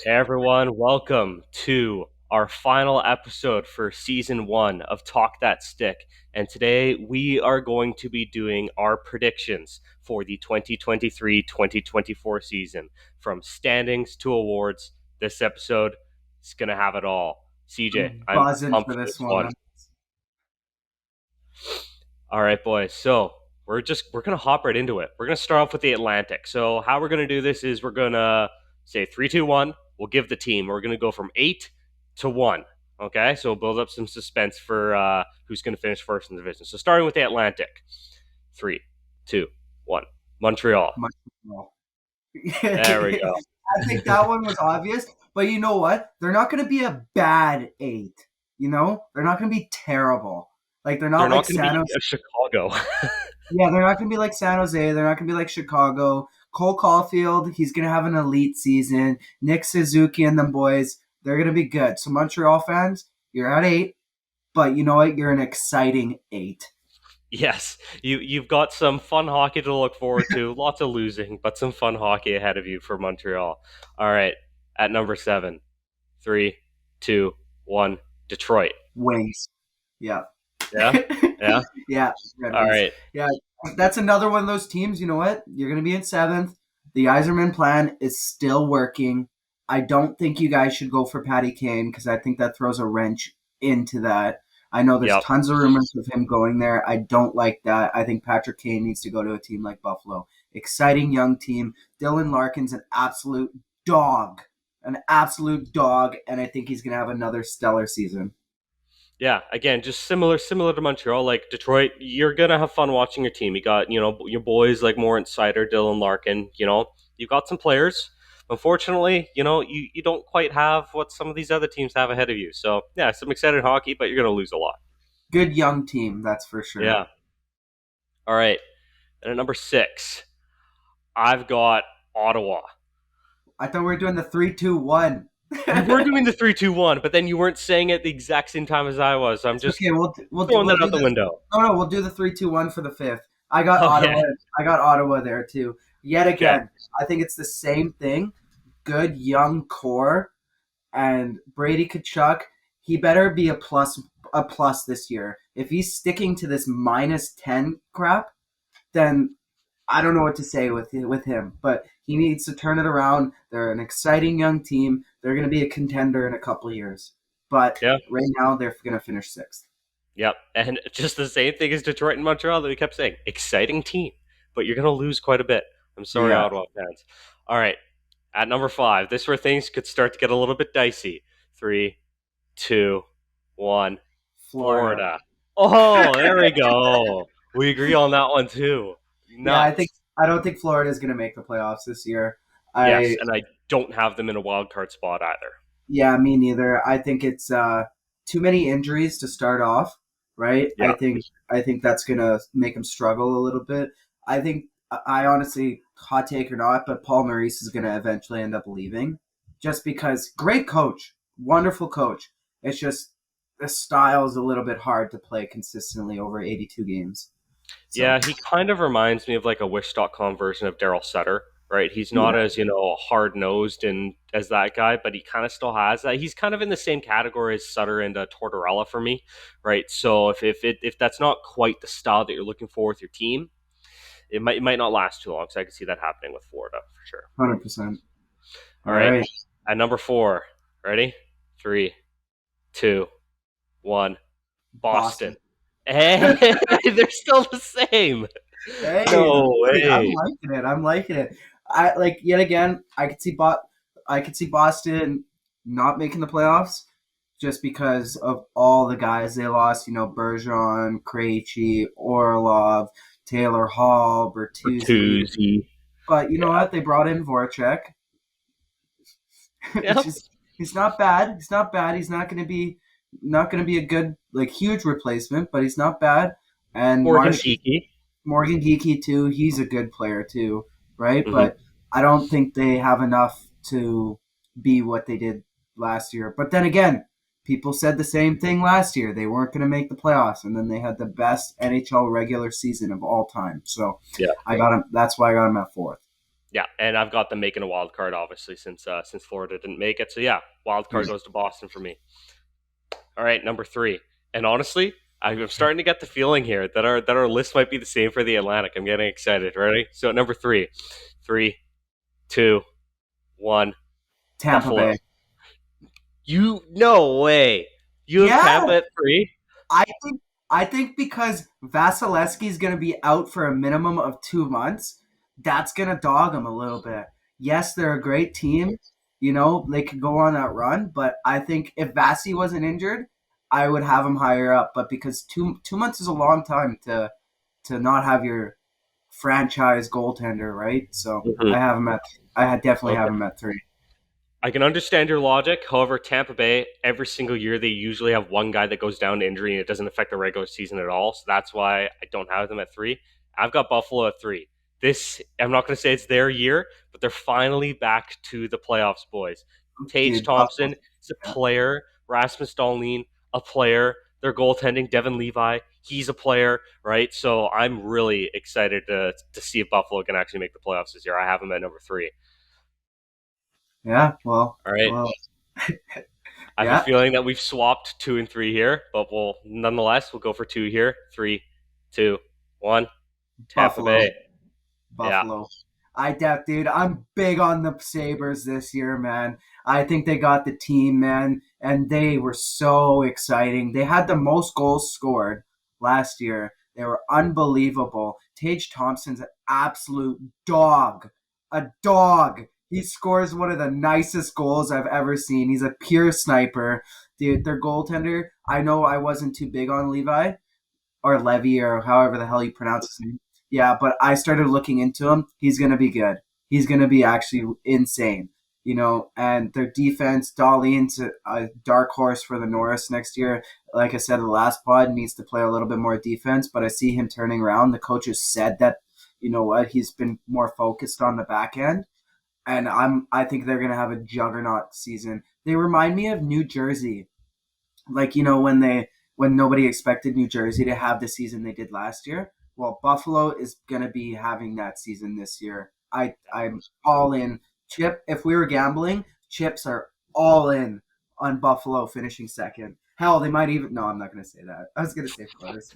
Hey everyone, welcome to our final episode for season one of Talk That Stick. And today we are going to be doing our predictions for the 2023-2024 season. From standings to awards, this episode is going to have it all. CJ, I'm I'm buzzing pumped for for this this one. one. All right, boys. So we're gonna hop right into it. We're gonna start off with the Atlantic. So how we're gonna do this is we're gonna say three, two, one. We'll give the team. We're gonna go from 8 to 1. Okay, so we'll build up some suspense for who's gonna finish first in the division. So starting with the Atlantic, 3, 2, 1. Montreal. Montreal. There we go. I think that one was obvious, but you know what? They're not going to be a bad eight. They're not going to be terrible. Like they're They're not like not gonna be San Jose. Chicago. Yeah, they're not going to be like San Jose. They're not going to be like Chicago. Cole Caulfield, he's going to have an elite season. Nick Suzuki and them boys, they're going to be good. So Montreal fans, you're at eight, but you know what? You're an exciting eight. Yes, you've got some fun hockey to look forward to. Lots of losing, but some fun hockey ahead of you for Montreal. All right, at number 7, 3, 2, 1. Detroit. Wings. Yeah. Yeah, yeah. Yeah, Red All Wings. right. Yeah, that's another one of those teams. You know what? You're going to be in seventh. The Iserman plan is still working. I don't think you guys should go for Patty Kane because I think that throws a wrench into that. I know there's Yep. tons of rumors of him going there. I don't like that. I think Patrick Kane needs to go to a team like Buffalo. Exciting young team. Dylan Larkin's an absolute dog, and I think he's going to have another stellar season. Yeah. Again, just similar to Montreal. Like Detroit, you're gonna have fun watching your team. You got your boys like more insider Dylan Larkin. You got some players. Unfortunately, you don't quite have what some of these other teams have ahead of you. So yeah, some excited hockey, but you're gonna lose a lot. Good young team, that's for sure. Yeah. All right. And at number 6, I've got Ottawa. I thought we were doing the 3-2-1. We were doing the 3-2-1, but then you weren't saying it the exact same time as I was. So I'm It's just okay. throwing We'll that do out the this. window. No, we'll do the 3-2-1 for the fifth. I got Ottawa. Okay. I got Ottawa there too. Yet Okay. again, I think it's the same thing. Good young core and Brady Kachuk. He better be a plus this year. If he's sticking to this -10 crap, then I don't know what to say with him, but he needs to turn it around. They're an exciting young team. They're going to be a contender in a couple of years, but Yeah. right now they're going to finish sixth. Yep. And just the same thing as Detroit and Montreal that we kept saying. Exciting team, but you're going to lose quite a bit. I'm sorry, Yeah, Ottawa fans. All right. At number 5, this is where things could start to get a little bit dicey. 3, 2, 1. Florida. Florida. Oh, there we go. We agree on that one too. Yeah, Nuts. I don't think Florida is going to make the playoffs this year. Yes, I and I don't have them in a wild card spot either. Yeah, me neither. I think it's too many injuries to start off, right? Yeah. I think that's going to make them struggle a little bit. I honestly, hot take or not, but Paul Maurice is going to eventually end up leaving, just because great coach, wonderful coach. It's just the style is a little bit hard to play consistently over 82 games. So Yeah, he kind of reminds me of like a Wish.com version of Daryl Sutter, right? He's not yeah, as, hard nosed and as that guy, but he kind of still has that. He's kind of in the same category as Sutter and Tortorella for me, right? So if that's not quite the style that you're looking for with your team, it might not last too long. So I can see that happening with Florida for sure. 100%. All All right. right, At number 4, ready? 3, 2, 1. Boston. Boston. Hey, they're still the same. Hey, No I'm way. liking it. I'm liking it. I like yet again. I could see Boston not making the playoffs just because of all the guys they lost. Bergeron, Krejci, Orlov, Taylor Hall, Bertuzzi. Bertuzzi. But you know Yeah. what? They brought in Voracek. It's Yep. just he's not bad. He's not bad. He's not gonna be a good huge replacement, but he's not bad. And Morgan Marsh Geeky. Morgan Geeky too. He's a good player too, right? Hmm. But I don't think they have enough to be what they did last year. But then again, people said the same thing last year. They weren't going to make the playoffs, and then they had the best NHL regular season of all time. So Yeah. I got him. That's why I got him at fourth. Yeah, and I've got them making a wild card, obviously, since Florida didn't make it. So yeah, wild card goes to Boston for me. All right, number three. And honestly, I'm starting to get the feeling here that our list might be the same for the Atlantic. I'm getting excited. Ready? So number three, three, two, one. Tampa Buffalo. Bay. You no way. You have Yeah, Tampa at three. I think I think because Vasilevsky is going to be out for a minimum of 2 months, that's going to dog them a little bit. Yes, they're a great team. They could go on that run, but I think if Vasi wasn't injured, I would have them higher up. But because two months is a long time to not have your franchise goaltender, right? So Mhm. I definitely have Okay. him at three. I can understand your logic. However, Tampa Bay, every single year, they usually have one guy that goes down to injury and it doesn't affect the regular season at all. So that's why I don't have them at three. I've got Buffalo at three. I'm not going to say it's their year, but they're finally back to the playoffs, boys. Tage Dude, Buffalo. Thompson is a player. Rasmus Dahlin, a player. Their goaltending, Devin Levi, he's a player, right? So I'm really excited to see if Buffalo can actually make the playoffs this year. I have them at number three. Yeah, well, All right. well, I have a yeah, feeling that we've swapped two and three here, but we'll go for two here. Three, two, one. Tampa Buffalo. Bay. Yeah. Buffalo. Dude, I'm big on the Sabres this year, man. I think they got the team, man, and they were so exciting. They had the most goals scored last year. They were unbelievable. Tage Thompson's an absolute dog. A dog. He scores one of the nicest goals I've ever seen. He's a pure sniper. Dude, their goaltender, I know I wasn't too big on Levi, or Levy or however the hell you pronounce his name. Yeah, but I started looking into him. He's gonna be good. He's gonna be actually insane. And their defense, Darlene's a dark horse for the Norris next year. Like I said, the last pod needs to play a little bit more defense, but I see him turning around. The coaches said that, he's been more focused on the back end, and I think they're gonna have a juggernaut season. They remind me of New Jersey, like when nobody expected New Jersey to have the season they did last year. Well, Buffalo is going to be having that season this year. I'm all in. Chip, if we were gambling, chips are all in on Buffalo finishing second. Hell, they might even. No, I'm not going to say that. I was going to say first.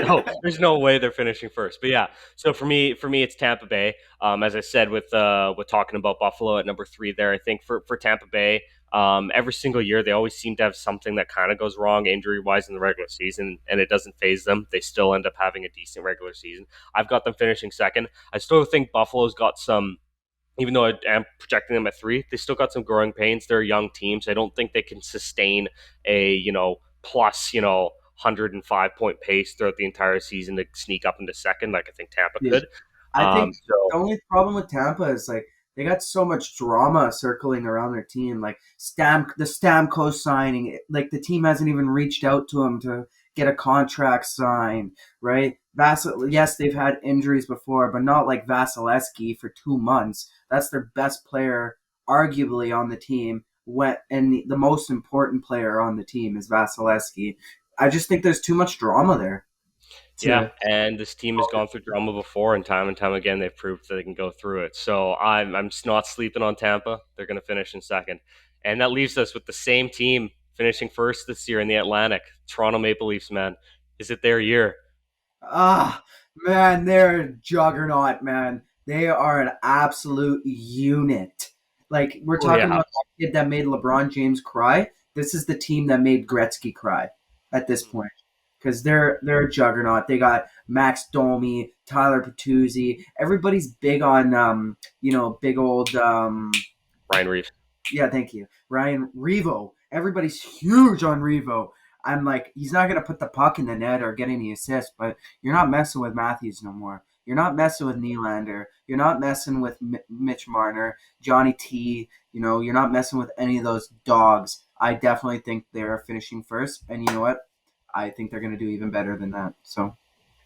No, there's no way they're finishing first. But yeah, so for me, it's Tampa Bay. As I said with talking about Buffalo at number three, there, I think for Tampa Bay, every single year they always seem to have something that kind of goes wrong injury wise in the regular season, and it doesn't phase them. They still end up having a decent regular season. I've got them finishing second. I still think Buffalo's got some, even though I am projecting them at three, they still got some growing pains. They're a young team, so I don't think they can sustain a plus 105 point pace throughout the entire season to sneak up into second like I think Tampa Yeah. could. I think So the only problem with Tampa is like they got so much drama circling around their team. Like the Stamkos signing, like the team hasn't even reached out to him to get a contract signed, right? Yes, they've had injuries before, but not like Vasilevsky for 2 months. That's their best player, arguably on the team. And the most important player on the team is Vasilevsky. I just think there's too much drama there. yeah, To and this team has gone through drama before, and time again they've proved that they can go through it. So I'm just not sleeping on Tampa. They're going to finish in second, and that leaves us with the same team finishing first this year in the Atlantic. Toronto Maple Leafs, man, is it their year? Man, they're a juggernaut, man. They are an absolute unit. Like we're Oh talking yeah, about that kid that made LeBron James cry. This is the team that made Gretzky cry at this point because they're a juggernaut. They got Max Domi, Tyler Patuzzi. Everybody's big on big old Ryan Reeves. yeah, thank you. Ryan Revo. Everybody's huge on Revo. I'm like, he's not going to put the puck in the net or get any assists, but you're not messing with Matthews no more. You're not messing with Nylander. You're not messing with Mitch Marner, Johnny T. You're not messing with any of those dogs. I definitely think they're finishing first. And you know what? I think they're going to do even better than that. So,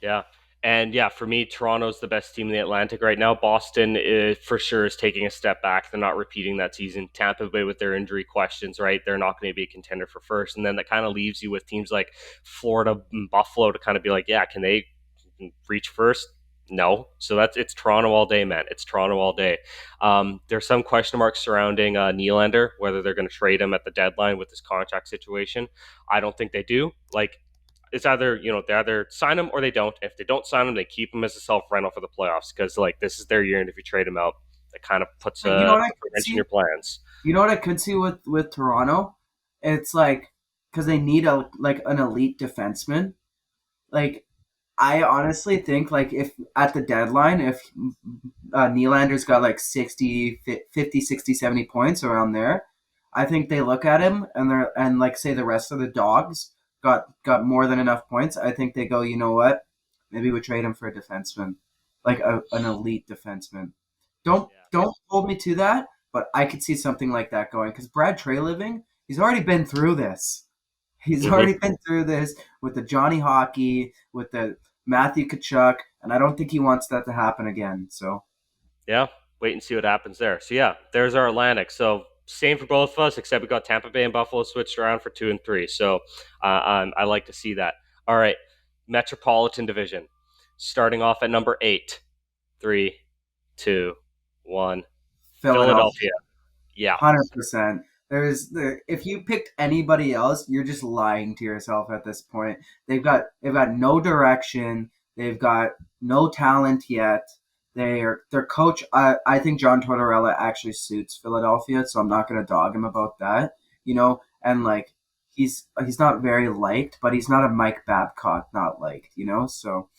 Yeah. And yeah, for me, Toronto's the best team in the Atlantic right now. Boston for sure is taking a step back. They're not repeating that season. Tampa Bay with their injury questions, right? They're not going to be a contender for first. And then that kind of leaves you with teams like Florida and Buffalo to kind of be like, yeah, can they reach first? No, so it's Toronto all day, man. It's Toronto all day. There's some question marks surrounding Nylander, whether they're going to trade him at the deadline with this contract situation. I don't think they do. Like, it's either they either sign him or they don't. If they don't sign him, they keep him as a self rental for the playoffs because like this is their year, and if you trade him out, it kind of puts You know what I a could wrench in your see? plans. You know what I could see with Toronto? It's like because they need a like an elite defenseman. Like I honestly think like if at the deadline, if Nylander's got like 60, 50, 60, 70 points around there, I think they look at him and they're and like say the rest of the dogs got more than enough points. I think they go, you know what? Maybe we trade him for a defenseman, like an elite defenseman. Don't hold me to that, but I could see something like that going because Brad Treliving, he's already been through this. He's Yeah. already been through this with the Johnny Hockey, with the Matthew Kachuk, and I don't think he wants that to happen again. So Yeah, wait and see what happens there. So yeah, there's our Atlantic. So same for both of us, except we got Tampa Bay and Buffalo switched around for 2 and 3. So I like to see that. All right, Metropolitan Division, starting off at number 8. 3, 2, 1. Philadelphia. Philadelphia. Yeah, 100%. There's the if you picked anybody else, you're just lying to yourself at this point. They've got no direction. They've got no talent yet. Their coach. I think John Tortorella actually suits Philadelphia, so I'm not gonna dog him about that. And like he's not very liked, but he's not a Mike Babcock not liked. So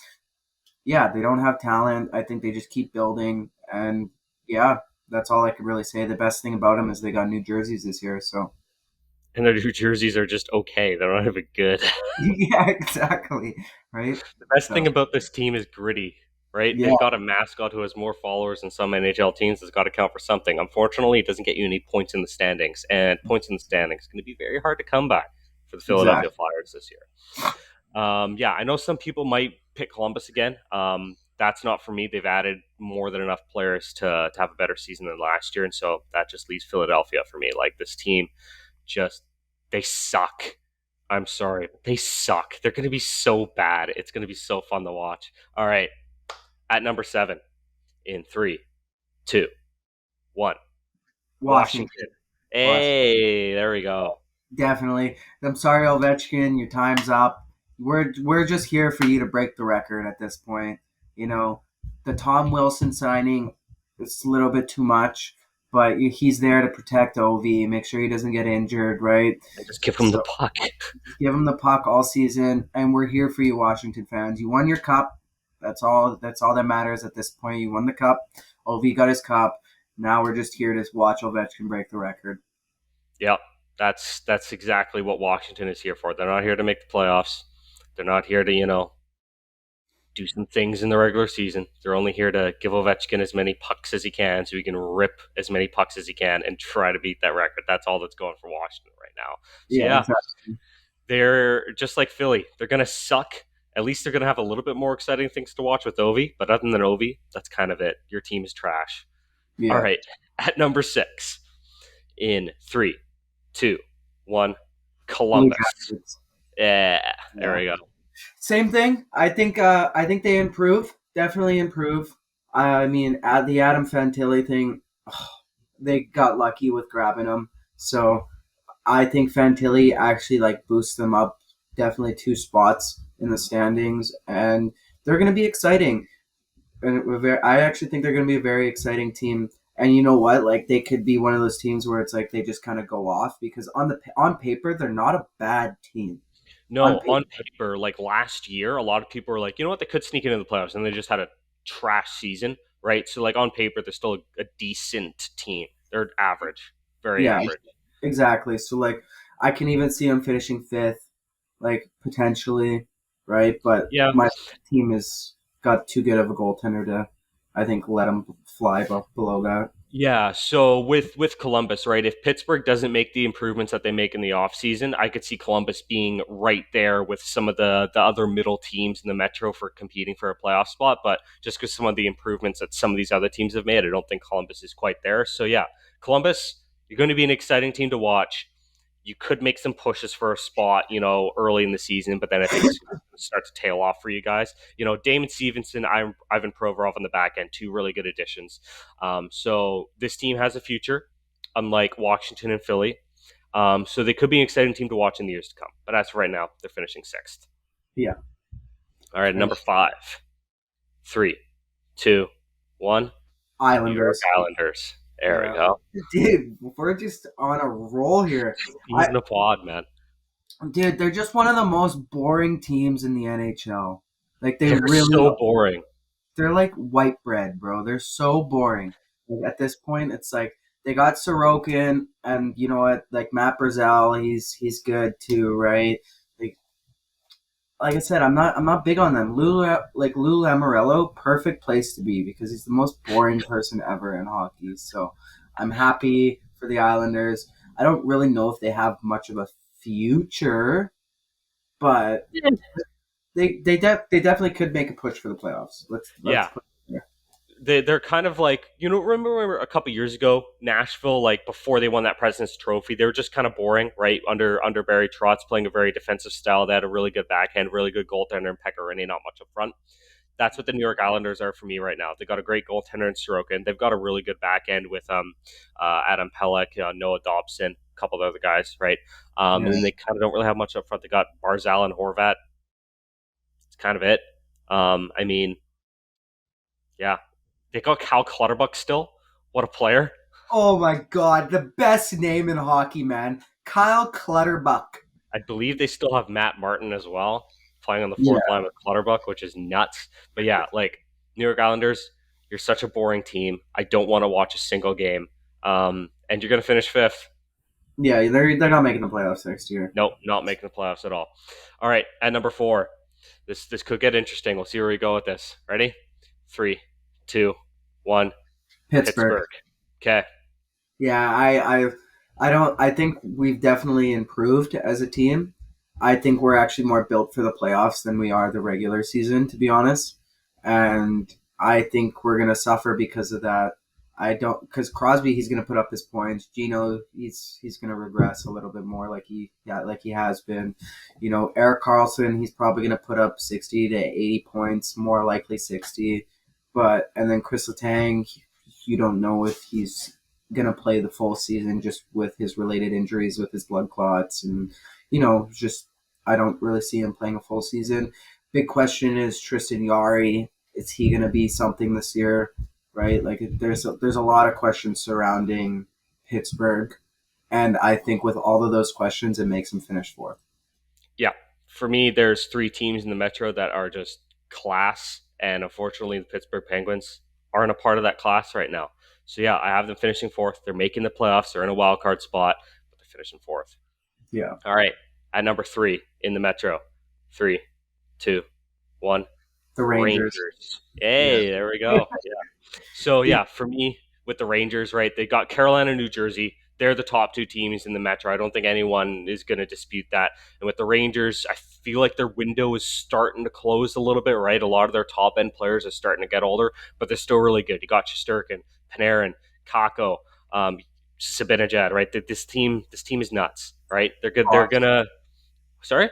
yeah, they don't have talent. I think they just keep building, and yeah, that's all I could really say. The best thing about them is they got new jerseys this year. So and their New Jerseys are just okay. They're not even good. yeah, exactly, right. The best thing So about this team is gritty, right? yeah, They've got a mascot who has more followers than some NHL teams. That's got to count for something. Unfortunately, it doesn't get you any points in the standings, and points in the standings is going to be very hard to come by for the Philadelphia exactly. Flyers this year. Yeah, I know some people might pick Columbus again. That's not for me. They've added more than enough players to have a better season than last year, and so that just leaves Philadelphia for me. Like this team, just they suck. I'm sorry, they suck. They're going to be so bad. It's going to be so fun to watch. All right, at number 7 in 3, 2, 1, Washington, Washington. Washington, Hey, there we go. definitely. I'm sorry, Ovechkin, your time's up. We're just here for you to break the record at this point. You know, the Tom Wilson signing, it's a little bit too much, but he's there to protect Ovi, make sure he doesn't get injured, right? And just give them the So puck. give him the puck all season, and we're here for you, Washington fans. You won your cup. That's all. That's all that matters at this point. You won the cup. Ov got his cup. Now we're just here to watch Ovechkin break the record. Yep, that's exactly what Washington is here for. They're not here to make the playoffs. They're not here to do some things in the regular season. They're only here to give Ovechkin as many pucks as he can, so he can rip as many pucks as he can and try to beat that record. That's all that's going for Washington right now. So Yeah, yeah, exactly. they're just like Philly. They're gonna suck. At least they're gonna have a little bit more exciting things to watch with Ovi. But other than Ovi, that's kind of it. Your team is trash. All Yeah, right, at number 6 in 3, 2, 1, Blue Columbus. Jackets. Yeah, there Yeah, we go. same thing. I think they improve. Definitely improve. I mean, at the Adam Fantilli thing, they got lucky with grabbing him. So I think Fantilli actually like boosts them up definitely 2 spots in the standings, and they're going to be exciting. And I actually think they're going to be a very exciting team. And you know what? Like they could be one of those teams where it's like they just kind of go off because on paper they're not a bad team. On No, paper, on paper, like last year, a lot of people were like, you know what, they could sneak into the playoffs, and they just had a trash season, right? So, like on paper, they're still a decent team. They're average, very yeah, average. exactly. So like I can even see them finishing fifth, like potentially, right? But Yeah, my team is got too good of a goaltender to, I think, let them fly below that. yeah. So with Columbus, right? If Pittsburgh doesn't make the improvements that they make in the offseason, I could see Columbus being right there with some of the other middle teams in the Metro for competing for a playoff spot. But just because some of the improvements that some of these other teams have made, I don't think Columbus is quite there. So yeah, Columbus, you're going to be an exciting team to watch. You could make some pushes for a spot, early in the season, but then I think it's going to start to tail off for you guys. Damon Stevenson, Ivan Provorov on the back end, two really good additions. So this team has a future, unlike Washington and Philly. So they could be an exciting team to watch in the years to come. But as for right now, they're finishing sixth. Yeah. All right, number 5, 3, 2, 1. New York Islanders. Islanders. There we Yeah. go. Dude, we're just on a roll here. He's in the pod, man. Dude, they're just one of the most boring teams in the NHL. Like they They're really so boring. they're like white bread, bro. They're so boring. Like, at this point, it's like they got Sorokin, and you know what? Like Matt Barzal, he's good too, right? Like like I said, I'm not big on them. Lou Lamoriello, perfect place to be because he's the most boring person ever in hockey. So I'm happy for the Islanders. I don't really know if they have much of a future, but they definitely could make a push for the playoffs. Let's Yeah, put it there. they're kind of like, remember a couple years ago, Nashville, like before they won that President's Trophy, they were just kind of boring, right? Under Barry Trotz, playing a very defensive style. They had a really good backhand, really good goaltender in Pekka Rinne, not much up front. That's what the New York Islanders are for me right now. They got a great goaltender in Sorokin. They've got a really good backhand with Adam Pelech, Noah Dobson, a couple of other guys, right? Yeah. And then they kind of don't really have much up front. They got Barzal and Horvat. It's kind of it. I mean, yeah, they got Cal Clutterbuck still. What a player! Oh my God, the best name in hockey, man. Kyle Clutterbuck. I believe they still have Matt Martin as well, playing on the Yeah. fourth line with Clutterbuck, which is nuts. But yeah, like New York Islanders, you're such a boring team. I don't want to watch a single game. And you're going to finish fifth. Yeah, they're not making the playoffs next year. Nope, not making the playoffs at all. All right, at number 4, this could get interesting. We'll see where we go with this. Ready? 3, 2, 1. Pittsburgh. Pittsburgh. Okay. Yeah, I don't. I think we've definitely improved as a team. I think we're actually more built for the playoffs than we are the regular season, to be honest. And I think we're gonna suffer because of that. I don't because Crosby he's gonna put up his points. Gino he's gonna regress a little bit more like he has been. You know, Eric Carlson he's probably gonna put up 60 to 80 points, more likely 60. But and then Chris Letang, you don't know if he's gonna play the full season just with his related injuries with his blood clots and just I don't really see him playing a full season. Big question is Tristan Yari. Is he gonna be something this year? Right? Like there's a lot of questions surrounding Pittsburgh, and I think with all of those questions, it makes him finish fourth. Yeah. For me, there's 3 teams in the Metro that are just class, and unfortunately, the Pittsburgh Penguins aren't a part of that class right now. So yeah, I have them finishing fourth. They're making the playoffs. They're in a wild card spot, but they're finishing fourth. Yeah, All right, at number 3 in the Metro, 3, 2, 1. the Rangers. Rangers. Yeah, Hey, there we go. Yeah. So yeah, for me with the Rangers, right? They got Carolina, New Jersey. They're the top 2 teams in the Metro. I don't think anyone is going to dispute that. And with the Rangers, I feel like their window is starting to close a little bit, right? A lot of their top end players are starting to get older, but they're still really good. You got Shesterkin, Panarin, Kako, Sabinajad, right? This team is nuts, right? They're good. They're Fox, gonna. Sorry.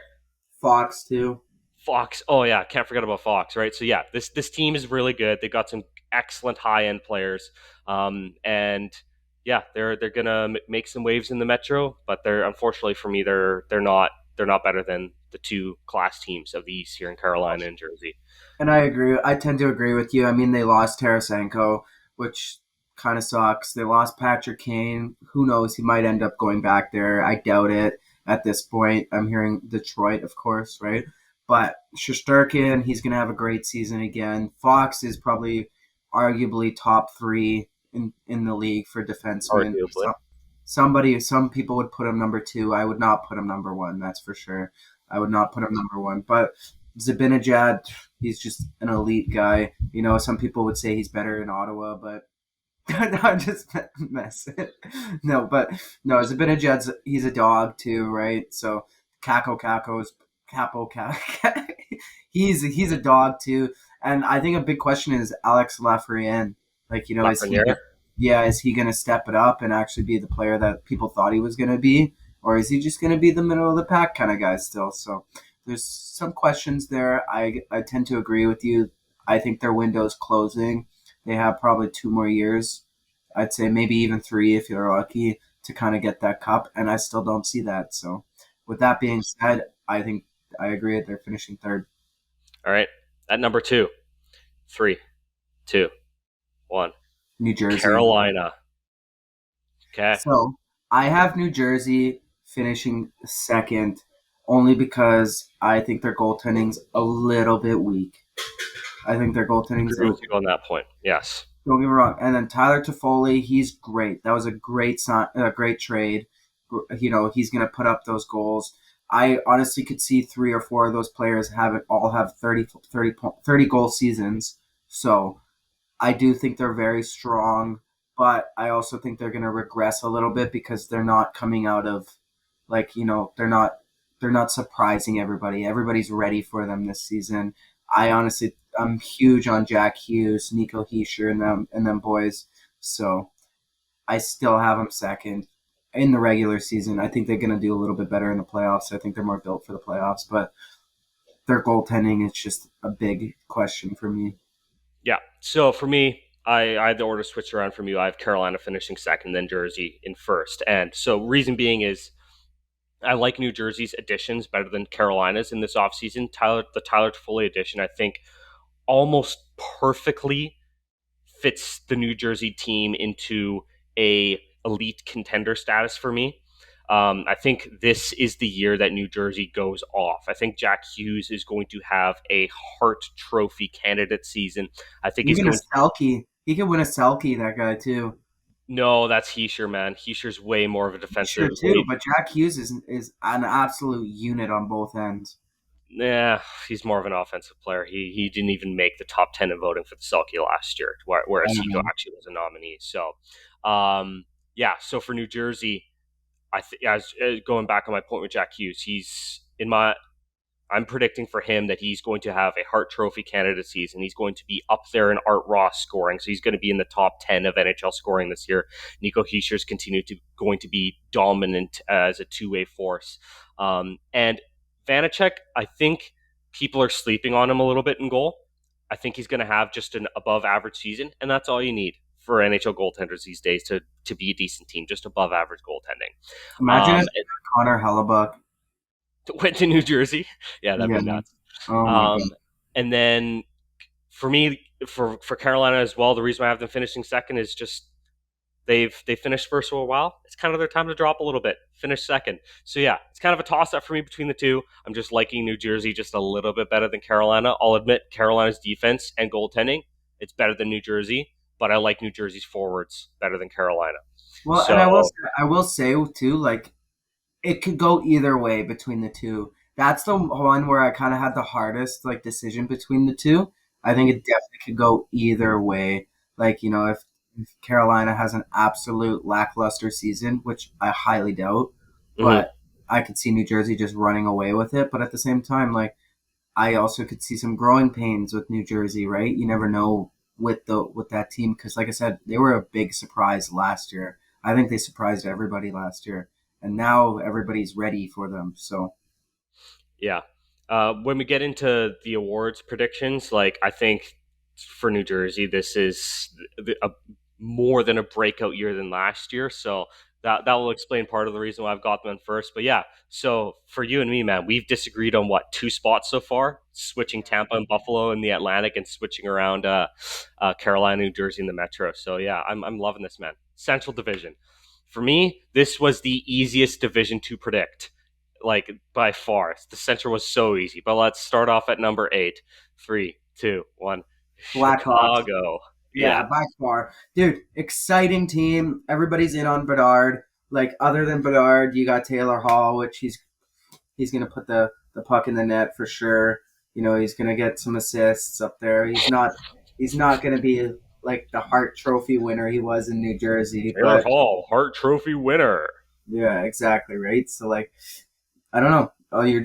Fox too. Fox. Oh yeah, can't forget about Fox, right? So yeah, this team is really good. They got some excellent high end players, and yeah, they're gonna make some waves in the Metro, but they're unfortunately for me they're not better than the 2 class teams of the East here in Carolina and Jersey. And I agree. I tend to agree with you. I mean, they lost Tarasenko, which kind of sucks. They lost Patrick Kane. Who knows? He might end up going back there. I doubt it at this point. I'm hearing Detroit, of course, right? But Shesterkin, he's going to have a great season again. Fox is probably arguably top 3 in the league for defensemen. Arguably, Some people would put him number 2. I would not put him number 1. That's for sure. I would not put him number 1. But Zabinajad, he's just an elite guy. You know, some people would say he's better in Ottawa, but no, I'm just messing. No, but no, Zabinajad's he's a dog too, right? So Caco's Capo Caco. He's a dog too, and I think a big question is Alex Lafreniere. Like, Lafreniere. is he going to step it up and actually be the player that people thought he was going to be, or is he just going to be the middle of the pack kind of guy still? So there's some questions there. I tend to agree with you. I think their window's closing. They have probably 2 more years. I'd say maybe even three if you're lucky to kind of get that cup, and I still don't see that. So with that being said, I think I agree that they're finishing third. All right. At number two, three, two, one. New Jersey. Carolina. Okay. So I have New Jersey finishing second only because I think their goaltending's a little bit weak. I think their goaltending's Agree a with you on that point. Yes. don't get me wrong. And then Tyler Toffoli, he's great. That was a great a great trade. He's going to put up those goals. I honestly could see 3 or 4 of those players have 30 goal seasons. So I do think they're very strong, but I also think they're going to regress a little bit because they're not coming out of they're not surprising everybody. Everybody's ready for them this season. I'm huge on Jack Hughes, Nico Heischer, and them boys. So I still have them second in the regular season. I think they're going to do a little bit better in the playoffs. I think they're more built for the playoffs, but their goaltending is just a big question for me. Yeah. So for me, I had the order switched around from you. I have Carolina finishing second, then Jersey in first. And so reason being is I like New Jersey's additions better than Carolina's in this offseason. The Tyler Toffoli addition, I think, almost perfectly fits the New Jersey team into a elite contender status for me. I think this is the year that New Jersey goes off. I think Jack Hughes is going to have a Hart Trophy candidate season. I think he's Even a going. Selkie. He could win a Selkie, that guy, too. No, that's Heischer, man. Heischer's way more of a Sure, defensive. too, but Jack Hughes is an absolute unit on both ends. Yeah, he's more of an offensive player. He didn't even make the top 10 in voting for the Selkie last year, I whereas don't he know. actually was a nominee. So, yeah. So for New Jersey, as going back on my point with Jack Hughes, I'm predicting for him that he's going to have a Hart Trophy candidate season. He's going to be up there in Art Ross scoring, so he's going to be in the top 10 of NHL scoring this year. Nico Heischer's going to be dominant as a two-way force, and Vanacek, I think people are sleeping on him a little bit in goal. I think he's going to have just an above-average season, and that's all you need for NHL goaltenders these days to be a decent team, just above average goaltending. Imagine if Connor Hellebuck. Went to New Jersey. Yeah, that'd Yeah. be nuts. Oh my Um, god. and then for me, for Carolina as well, the reason why I have them finishing second is just they finished first for a while. It's kind of their time to drop a little bit. Finish second. So yeah, it's kind of a toss up for me between the two. I'm just liking New Jersey just a little bit better than Carolina. I'll admit Carolina's defense and goaltending, it's better than New Jersey, but I like New Jersey's forwards better than Carolina. Well, and So I will say too, like it could go either way between the two. That's the one where I kind of had the hardest like decision between the two. I think it definitely could go either way. Like if Carolina has an absolute lackluster season, which I highly doubt, mhm. but I could see New Jersey just running away with it. But at the same time, like I also could see some growing pains with New Jersey. Right? You never know with that team because, like I said, they were a big surprise last year. I think they surprised everybody last year and now everybody's ready for them. So Yeah. When we get into the awards predictions, like I think for New Jersey, this is more than a breakout year than last year. So that will explain part of the reason why I've got them in first. But yeah, so for you and me, man, we've disagreed on what 2 spots so far, switching Tampa and Buffalo in the Atlantic, and switching around Carolina, New Jersey, in the Metro. So yeah, I'm loving this, man. Central Division. For me, this was the easiest division to predict, like by far. The Central was so easy. But let's start off at number 8. 3, 2, 1. Blackhawks, Chicago. yeah, Yeah. by far, dude, exciting team. Everybody's in on Bedard. Like other than Bedard, you got Taylor Hall, which he's gonna put the puck in the net for sure. He's gonna get some assists up there. He's not gonna be like the Hart Trophy winner he was in New Jersey, Taylor but Hall, Hart Trophy winner. yeah, exactly right. So like, I don't know. Oh, you're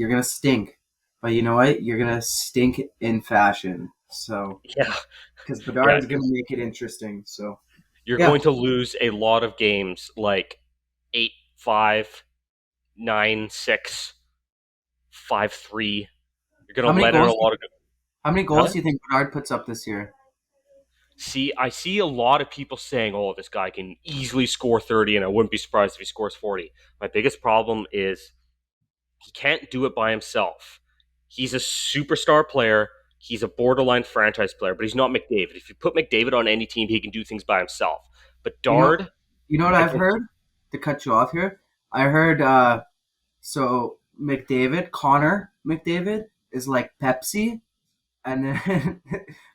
gonna stink, but you know what? You're gonna stink in fashion. So Yeah. because Yeah. Bedard is gonna make it interesting. So You're yeah, going to lose a lot of games like 8 5'9", 6'5'3". You're How gonna many let in a goals? lot of good. How many goals Huh? do you think Bernard puts up this year? See, I see a lot of people saying, "Oh, this guy can easily score 30," and I wouldn't be surprised if he scores 40. My biggest problem is he can't do it by himself. He's a superstar player. He's a borderline franchise player, but he's not McDavid. If you put McDavid on any team, he can do things by himself. But You know, Dard, you know what I I've can. heard? To cut you off here, I heard so McDavid, Connor McDavid is like Pepsi, and then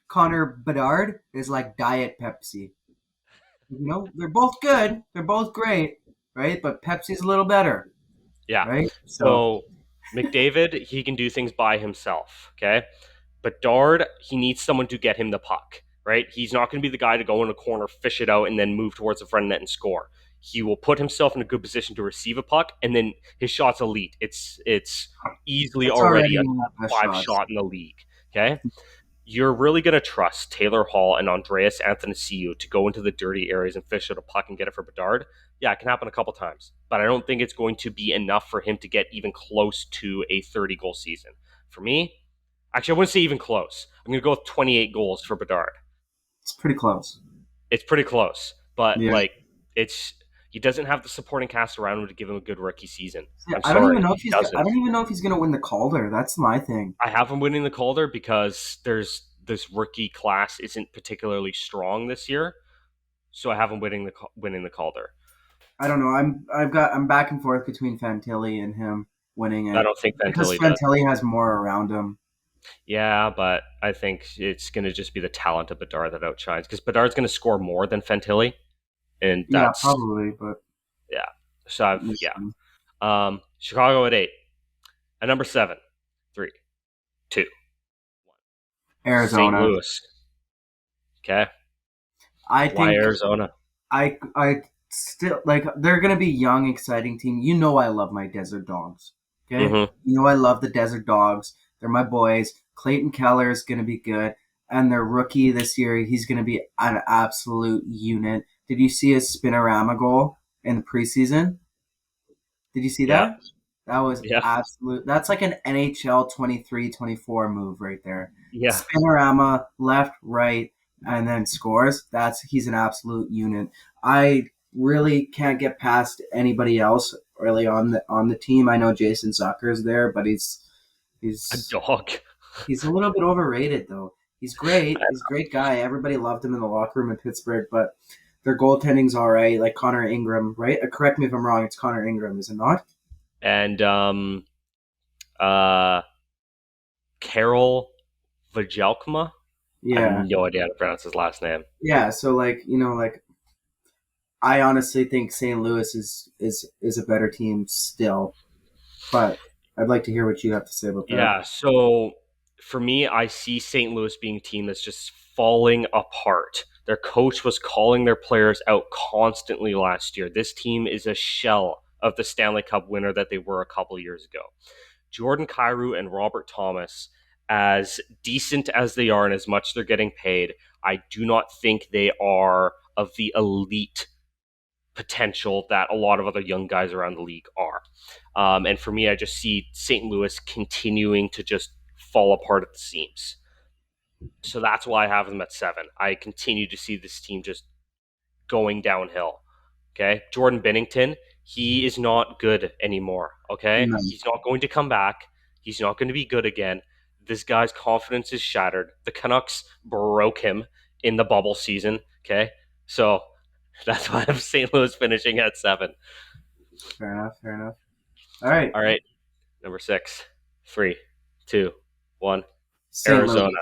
Connor Bedard is like Diet Pepsi. They're both good, they're both great, right? But Pepsi's a little better, Yeah. right? So So McDavid, he can do things by himself. Okay. But Dard, he needs someone to get him the puck, right? He's not going to be the guy to go in a corner, fish it out, and then move towards the front net and score. He will put himself in a good position to receive a puck, and then his shot's elite. It's easily it's already already a one of top the best five shots. shot in the league. Okay, you're really going to trust Taylor Hall and Andreas Athanasiou to go into the dirty areas and fish out a puck and get it for Bedard. Yeah, it can happen a couple times, but I don't think it's going to be enough for him to get even close to a 30 goal season. For me, actually, I wouldn't say even close. I'm going to go with 28 goals for Bedard. It's pretty close. It's pretty close, but Yeah. like it's he doesn't have the supporting cast around him to give him a good rookie season. Yeah, I'm I don't sorry, even know if he I doesn't. don't even know if he's gonna win the Calder. That's my thing. I have him winning the Calder because there's this rookie class isn't particularly strong this year, so I have him winning the Calder. I don't know. I'm back and forth between Fantilli and him winning I it don't think because Fantilli does. Fantilli has more around him. Yeah, but I think it's going to just be the talent of Bedard that outshines because Bedard's going to score more than Fantilli, and Yeah, that's probably, but yeah. So I've we'll yeah. see. Chicago at 8. At number 7, 3, 2, St. Arizona. Louis. Okay. I Why think Arizona? I still like they're gonna be young, exciting team. I love my Desert Dogs. Okay, Mm-hmm. I love the Desert Dogs. They're my boys. Clayton Keller is gonna be good, and their rookie this year, he's gonna be an absolute unit. Did you see his spinorama goal in the preseason? Did you see Yeah. that? That was Yeah. absolute. That's like an NHL 23-24 move right there. Yeah. Spinorama, left, right, and then scores. He's an absolute unit. I really can't get past anybody else really on the team. I know Jason Zucker's there, but A he's dog. he's a little bit overrated though. He's great. He's a great guy. Everybody loved him in the locker room in Pittsburgh, but their goaltending's all right. Like Connor Ingram, right? Correct me if I'm wrong. It's Connor Ingram, is it not? And uh Carol Vajelkma. I have Yeah. no idea how to pronounce his last name. Yeah, so like like I honestly think St. Louis is a better team still, but I'd like to hear what you have to say about that. Yeah, so for me, I see St. Louis being a team that's just falling apart. Their coach was calling their players out constantly last year. This team is a shell of the Stanley Cup winner that they were a couple years ago. Jordan Kyrou and Robert Thomas, as decent as they are and as much they're getting paid, I do not think they are of the elite potential that a lot of other young guys around the league are. And for me, I just see St. Louis continuing to just fall apart at the seams. So that's why I have them at 7. I continue to see this team just going downhill. Okay. Jordan Bennington, he is not good anymore. Okay. No, He's not going to come back. He's not going to be good again. This guy's confidence is shattered. The Canucks broke him in the bubble season. Okay. So that's why I'm St. Louis finishing at 7. fair enough, fair enough. All right, All right. Number 6, 3, 2, 1. St. Arizona. Louis.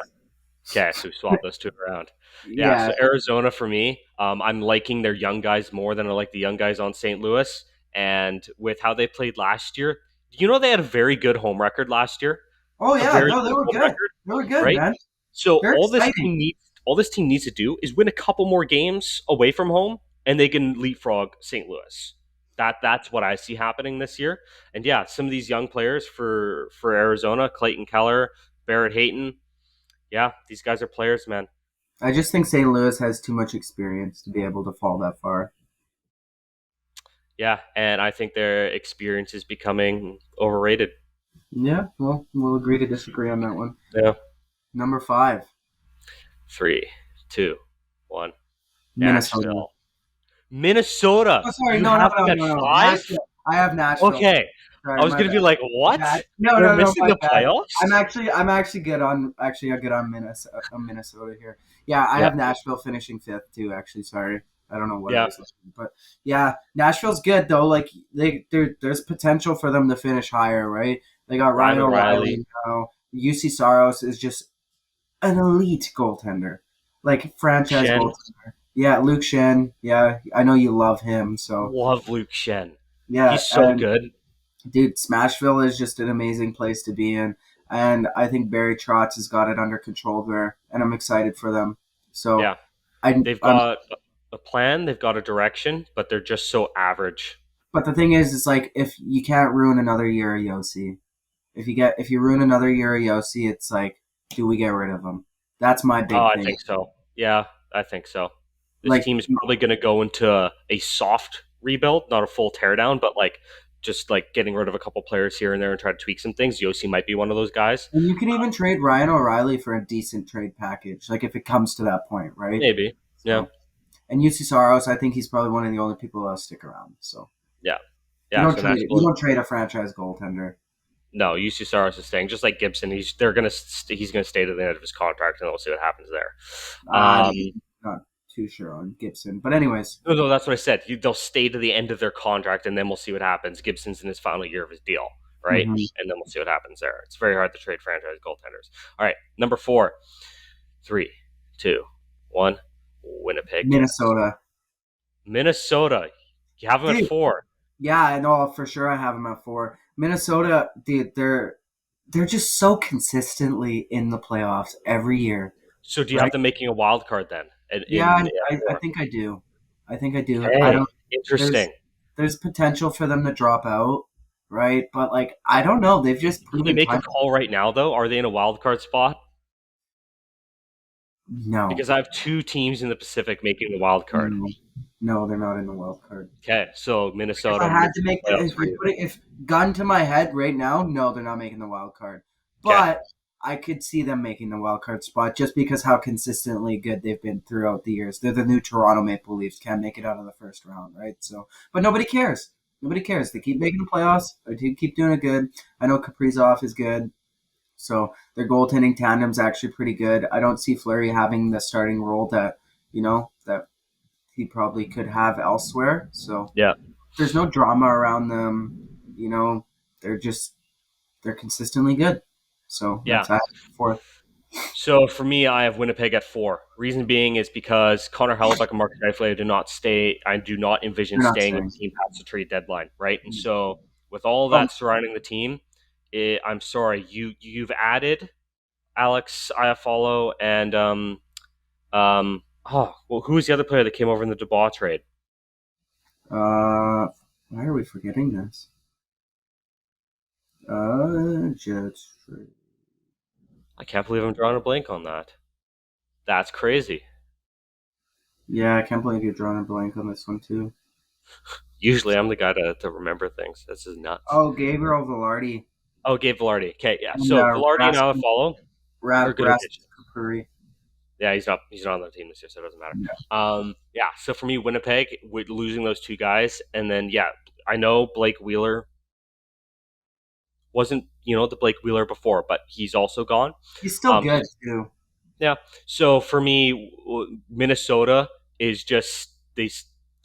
Okay, so we swapped those two around. Yeah, Yeah. so Arizona for me, I'm liking their young guys more than I like the young guys on St. Louis. And with how they played last year, they had a very good home record last year, Oh a yeah, very no, they good were home good. record, They were good, right? man. So They're exciting. all this team needs to do is win a couple more games away from home, and they can leapfrog St. Louis. That's what I see happening this year. And yeah, some of these young players for Arizona, Clayton Keller, Barrett Hayton, yeah, these guys are players, man. I just think St. Louis has too much experience to be able to fall that far. Yeah, and I think their experience is becoming overrated. Yeah, well, we'll agree to disagree on that one. Yeah. Number 5, Three, two, one. Minnesota. Nashville. Minnesota. Oh, sorry, You no, no, have no, them at no, no. 5? Nashville. I have Nashville. Okay. I Sorry, was my gonna bad. be like, what? Bad. No, They're no, no, missing my the bad. I'm playoffs? actually, I'm actually good on, actually, I'm good on Minnesota here. Yeah, I Yeah. have Nashville finishing 5th too. Actually, sorry, I don't know what I Yeah. was looking, but yeah, Nashville's good though. Like there's potential for them to finish higher, right? They got Ryan Ryan O'Reilly. O'Reilly now. UC Saros is just an elite goaltender, like franchise Shen. goaltender. Yeah, Luke Shen. Yeah, I know you love him, so Love Luke Shen. yeah, He's so and good. dude, Smashville is just an amazing place to be in, and I think Barry Trotz has got it under control there, and I'm excited for them. So, Yeah. I, They've I'm, got a plan, they've got a direction, but they're just so average. but the thing is, it's like if you can't ruin another year of Yossi, if you ruin another year of Yossi, it's like, do we get rid of him? That's my Oh, big I thing. think so. Yeah, I think so. This Like, team is probably going to go into a soft rebuild, not a full teardown, but like just like getting rid of a couple players here and there and try to tweak some things. Yossi might be one of those guys. and you can even trade Ryan O'Reilly for a decent trade package, like if it comes to that point, right? Maybe. Yeah. So, and UC Saros, I think he's probably one of the only people that'll stick around. So Yeah. you Yeah. don't So trade it. You Nashville. don't trade a franchise goaltender. No, UC Saros is staying. Just like Gibson, he's gonna stay to the end of his contract, and we'll see what happens there. I'm Um, not too sure on Gibson, but anyways, no, that's what I said. They'll stay to the end of their contract, and then we'll see what happens. Gibson's in his final year of his deal, right? mhm. And then we'll see what happens there. It's very hard to trade franchise goaltenders. All right, number 4, 3, 2, 1. Winnipeg Jets. Minnesota, Minnesota. You have them at dude. 4. Yeah, I know for sure. I have them at 4. Minnesota, dude, they're just so consistently in the playoffs every year, So do you right? have them making a wild card then? Yeah, At I 4. think I do. I think I do. I Okay, don't. There's interesting. there's potential for them to drop out, right? But like, I don't know. They've just Can we proven make a time. call right now though? Are they in a wild card spot? No, Because I have 2 teams in the Pacific making the wild card. no, no. They're not in the wild card. Okay, so If I Minnesota had missed to the make playoffs if for you you. put it, if gun to my head right now, no, they're not making the wild card. Okay, But I could see them making the wild card spot just because how consistently good they've been throughout the years. They're the new Toronto Maple Leafs, can't make it out of the first round, right? So, but nobody cares. Nobody cares. They keep making the playoffs. They keep doing it good. I know Kaprizov is good. So their goaltending tandem's actually pretty good. I don't see Fleury having the starting role that he probably could have elsewhere. So yeah, there's no drama around them. They're just they're consistently good. So yeah. that's at 4th. So for me, I have Winnipeg at 4. Reason being is because Connor Hellebuyck and Mark Scheifele do not stay. I do not envision They're not staying with staying. the team past the trade deadline, right? And so with all of Oh, that surrounding the team, I'm sorry, you've added Alex Iafallo and well, who was the other player that came over in the Dubois trade? why are we forgetting this? Jets. I can't believe I'm drawing a blank on that. That's crazy. Yeah, I can't believe you're drawing a blank on this one too. Usually I'm the guy to remember things. This is nuts. Oh, Gabriel Velarde Oh, Gabe Velarde. Okay, yeah. and So Velarde and Iafallo are good Rasmus additions. Kupari. Yeah, he's not on the team this year, so it doesn't matter. Yeah. So for me, Winnipeg with losing those 2 guys, and then yeah, I know Blake Wheeler wasn't the Blake Wheeler before, but he's also gone. He's still So good too. yeah. So for me, Minnesota is just they.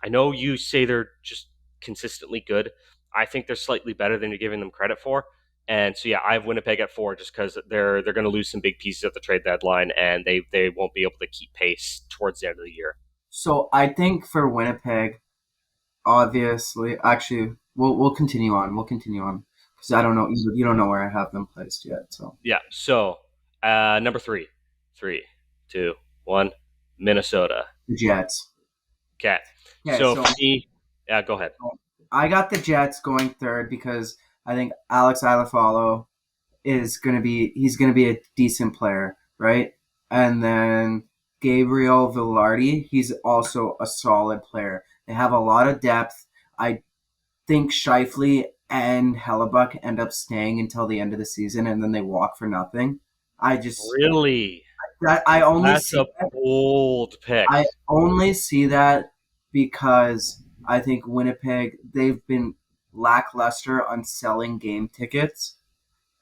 I know you say they're just consistently good. I think they're slightly better than you're giving them credit for. And so yeah, I have Winnipeg at 4 just because they're going to lose some big pieces at the trade deadline, and they won't be able to keep pace towards the end of the year. So I think for Winnipeg, obviously, actually, we'll continue on. We'll continue on because I don't know. You don't know where I have them placed yet. So Yeah. So number 3, 3, 2, 1, Minnesota. the Jets. Okay. Okay, So so for me, yeah, go ahead. I got the Jets going third because I think Alex Iafallo he's gonna be a decent player, right? And then Gabriel Velarde, he's also a solid player. They have a lot of depth. I think Shifley and Hellebuck end up staying until the end of the season and then they walk for nothing. I just Really? that I only That's see a bold pick. I only see that because I think Winnipeg, they've been lackluster on selling game tickets.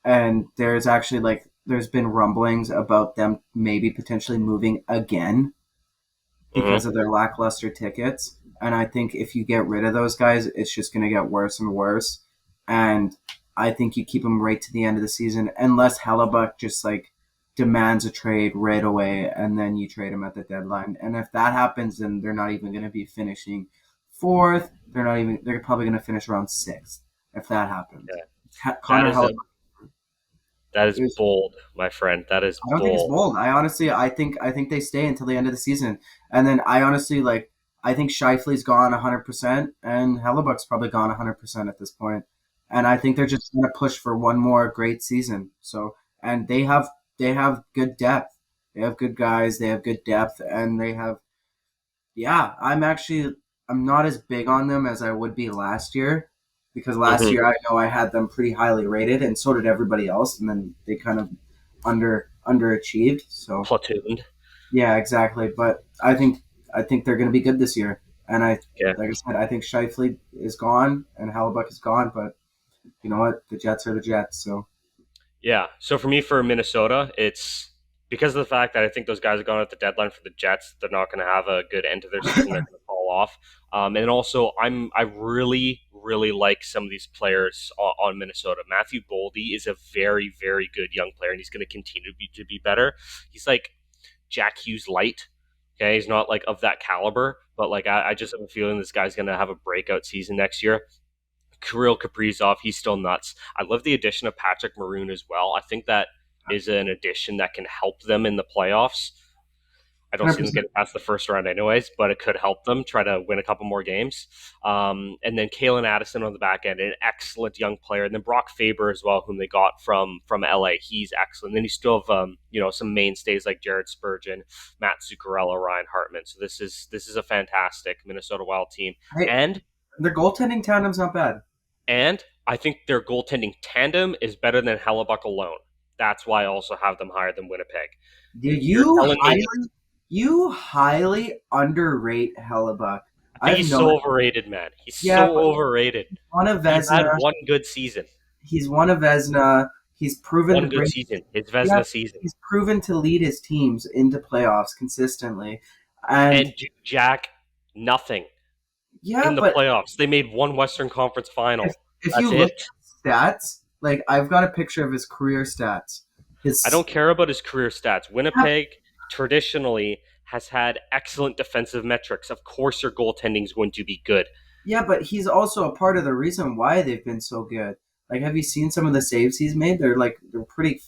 And there's actually there's been rumblings about them maybe potentially moving again because Hmm. of their lackluster tickets. And I think if you get rid of those guys, it's just going to get worse and worse. And I think you keep them right to the end of the season, unless Hellebuck just demands a trade right away, and then you trade him at the deadline. And if that happens, then they're not even going to be finishing fourth. They're not even. They're probably going to finish around sixth if that happens. Yeah. That Connor is a Hellebuck that is is bold, my friend. That is I don't think it's bold. bold. I think they stay until the end of the season, and then I honestly I think Shifley's gone 100%, and Hellebuck's probably gone 100% at this point, and I think they're just going to push for one more great season. So, and they have good depth. They have good guys. They have good depth, and they have yeah. I'm not as big on them as I would be last year because last Hmm. year I know I had them pretty highly rated, and so did everybody else, and then they kind of underachieved. So Platooned. yeah, exactly. But I think they're going to be good this year, and Yeah. like I said, I think Shifley is gone and Hellebuck is gone, but you know what? The Jets are the Jets. So Yeah. So for me, for Minnesota, it's because of the fact that I think those guys are going at the deadline for the Jets. They're not going to have a good end to their season. They're going to fall off. And also, I really, really like some of these players on Minnesota. Matthew Boldy is a very, very good young player, and he's going to continue to be better. He's like Jack Hughes light. Okay, he's not like of that caliber, but like I just have a feeling this guy's going to have a breakout season next year. Kirill Kaprizov, he's still nuts. I love the addition of Patrick Maroon as well. I think that is an addition that can help them in the playoffs. I don't see them 100%. getting past the first round anyways, but it could help them try to win a couple more games. And then Kalen Addison on the back end, an excellent young player. And then Brock Faber as well, whom they got from LA. He's excellent. And then you still have some mainstays like Jared Spurgeon, Matt Zuccarello, Ryan Hartman. So this is a fantastic Minnesota Wild team. Hey, And their goaltending tandem's not bad. And I think their goaltending tandem is better than Hellebuck alone. That's why I also have them higher than Winnipeg. Dude, You're telling me you highly underrate Hellebuck. I think I've he's so noticed. overrated, man. He's Yeah, so but overrated. on a He had Vesna, one good season. he's won a Vesna. He's proven to One good bring. season. His Yeah, Vesna season. he's proven to lead his teams into playoffs consistently. And And Jack, nothing yeah, in the but playoffs. They made one Western Conference if final. if you That's look it. at stats, I've got a picture of his career stats. I His don't care about his career stats. yeah, Winnipeg traditionally has had excellent defensive metrics. Of course, your goaltending is going to be good. yeah, but he's also a part of the reason why they've been so good. Have you seen some of the saves he's made? They're pretty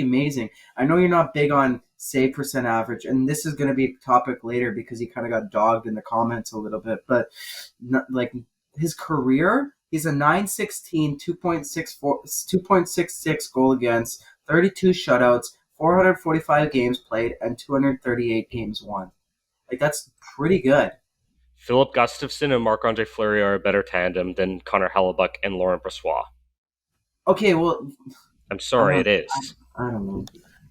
amazing. I know you're not big on save percent average, and this is going to be a topic later because he kind of got dogged in the comments a little bit. But his career, he's a 916, 2.64, 2.66 goal against, 32 shutouts, 445 games played, and 238 games won. That's pretty good. Philip Gustafson and Marc Andre Fleury are a better tandem than Connor Hellebuck and Laurent Brossoit. Okay, well, I'm I sorry, don't, it is. I don't know.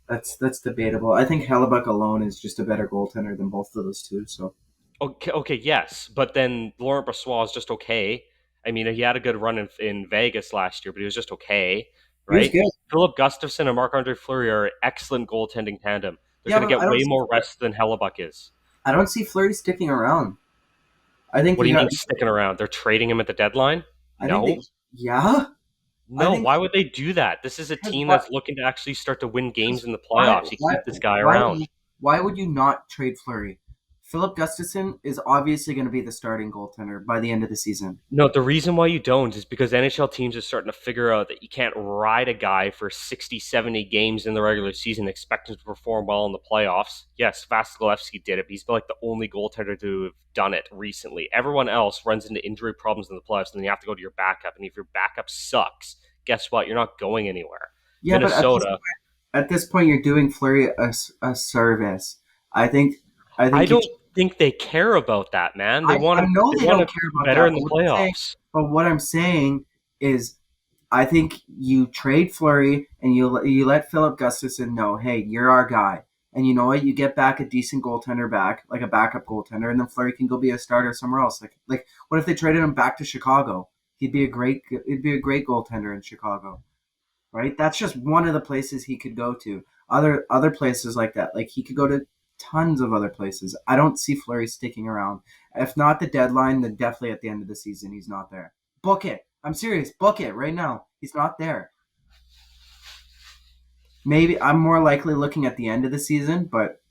That's debatable. I think Hellebuck alone is just a better goaltender than both of those two. So Okay, yes, but then Laurent Brossoit is just okay. I mean, he had a good run in Vegas last year, but he was just okay, he was right? good. Philip Gustafson and Marc Andre Fleury are an excellent goaltending tandem. They're Yeah, going to but get way more rest than Hellebuck is. I don't see Fleury sticking around. I think What do you you got. mean sticking around? They're trading him at the deadline? I think No. yeah. I No, think why would they do that? This is a because team that's looking to actually start to win games in the why playoffs. You why keep this guy why would around. you why would you not trade Fleury? Philip Gustafson is obviously going to be the starting goaltender by the end of the season. No, the reason why you don't is because NHL teams are starting to figure out that you can't ride a guy for 60, 70 games in the regular season, expect him to perform well in the playoffs. Yes, Vasilevsky did it, but he's been like the only goaltender to have done it recently. Everyone else runs into injury problems in the playoffs, and then you have to go to your backup. And if your backup sucks, guess what? You're not going anywhere. Yeah, but Minnesota, at this point, you're doing Fleury a service. I think I I think you don't. think they care about that, man. They I want to know they they want don't to care do about better that, in the playoffs. but what I'm saying is I think you trade Fleury and you let Philip Gustafson know, hey, you're our guy. And you know what? You get back a decent goaltender back, like a backup goaltender, and then Fleury can go be a starter somewhere else. Like what if they traded him back to Chicago? He'd be a great goaltender in Chicago, right? That's just one of the places he could go to. Other places like that, like he could go to tons of other places. I don't see Fleury sticking around. If not the deadline, then definitely at the end of the season, he's not there. Book it. I'm serious. Book it right now. He's not there. Maybe I'm more likely looking at the end of the season, but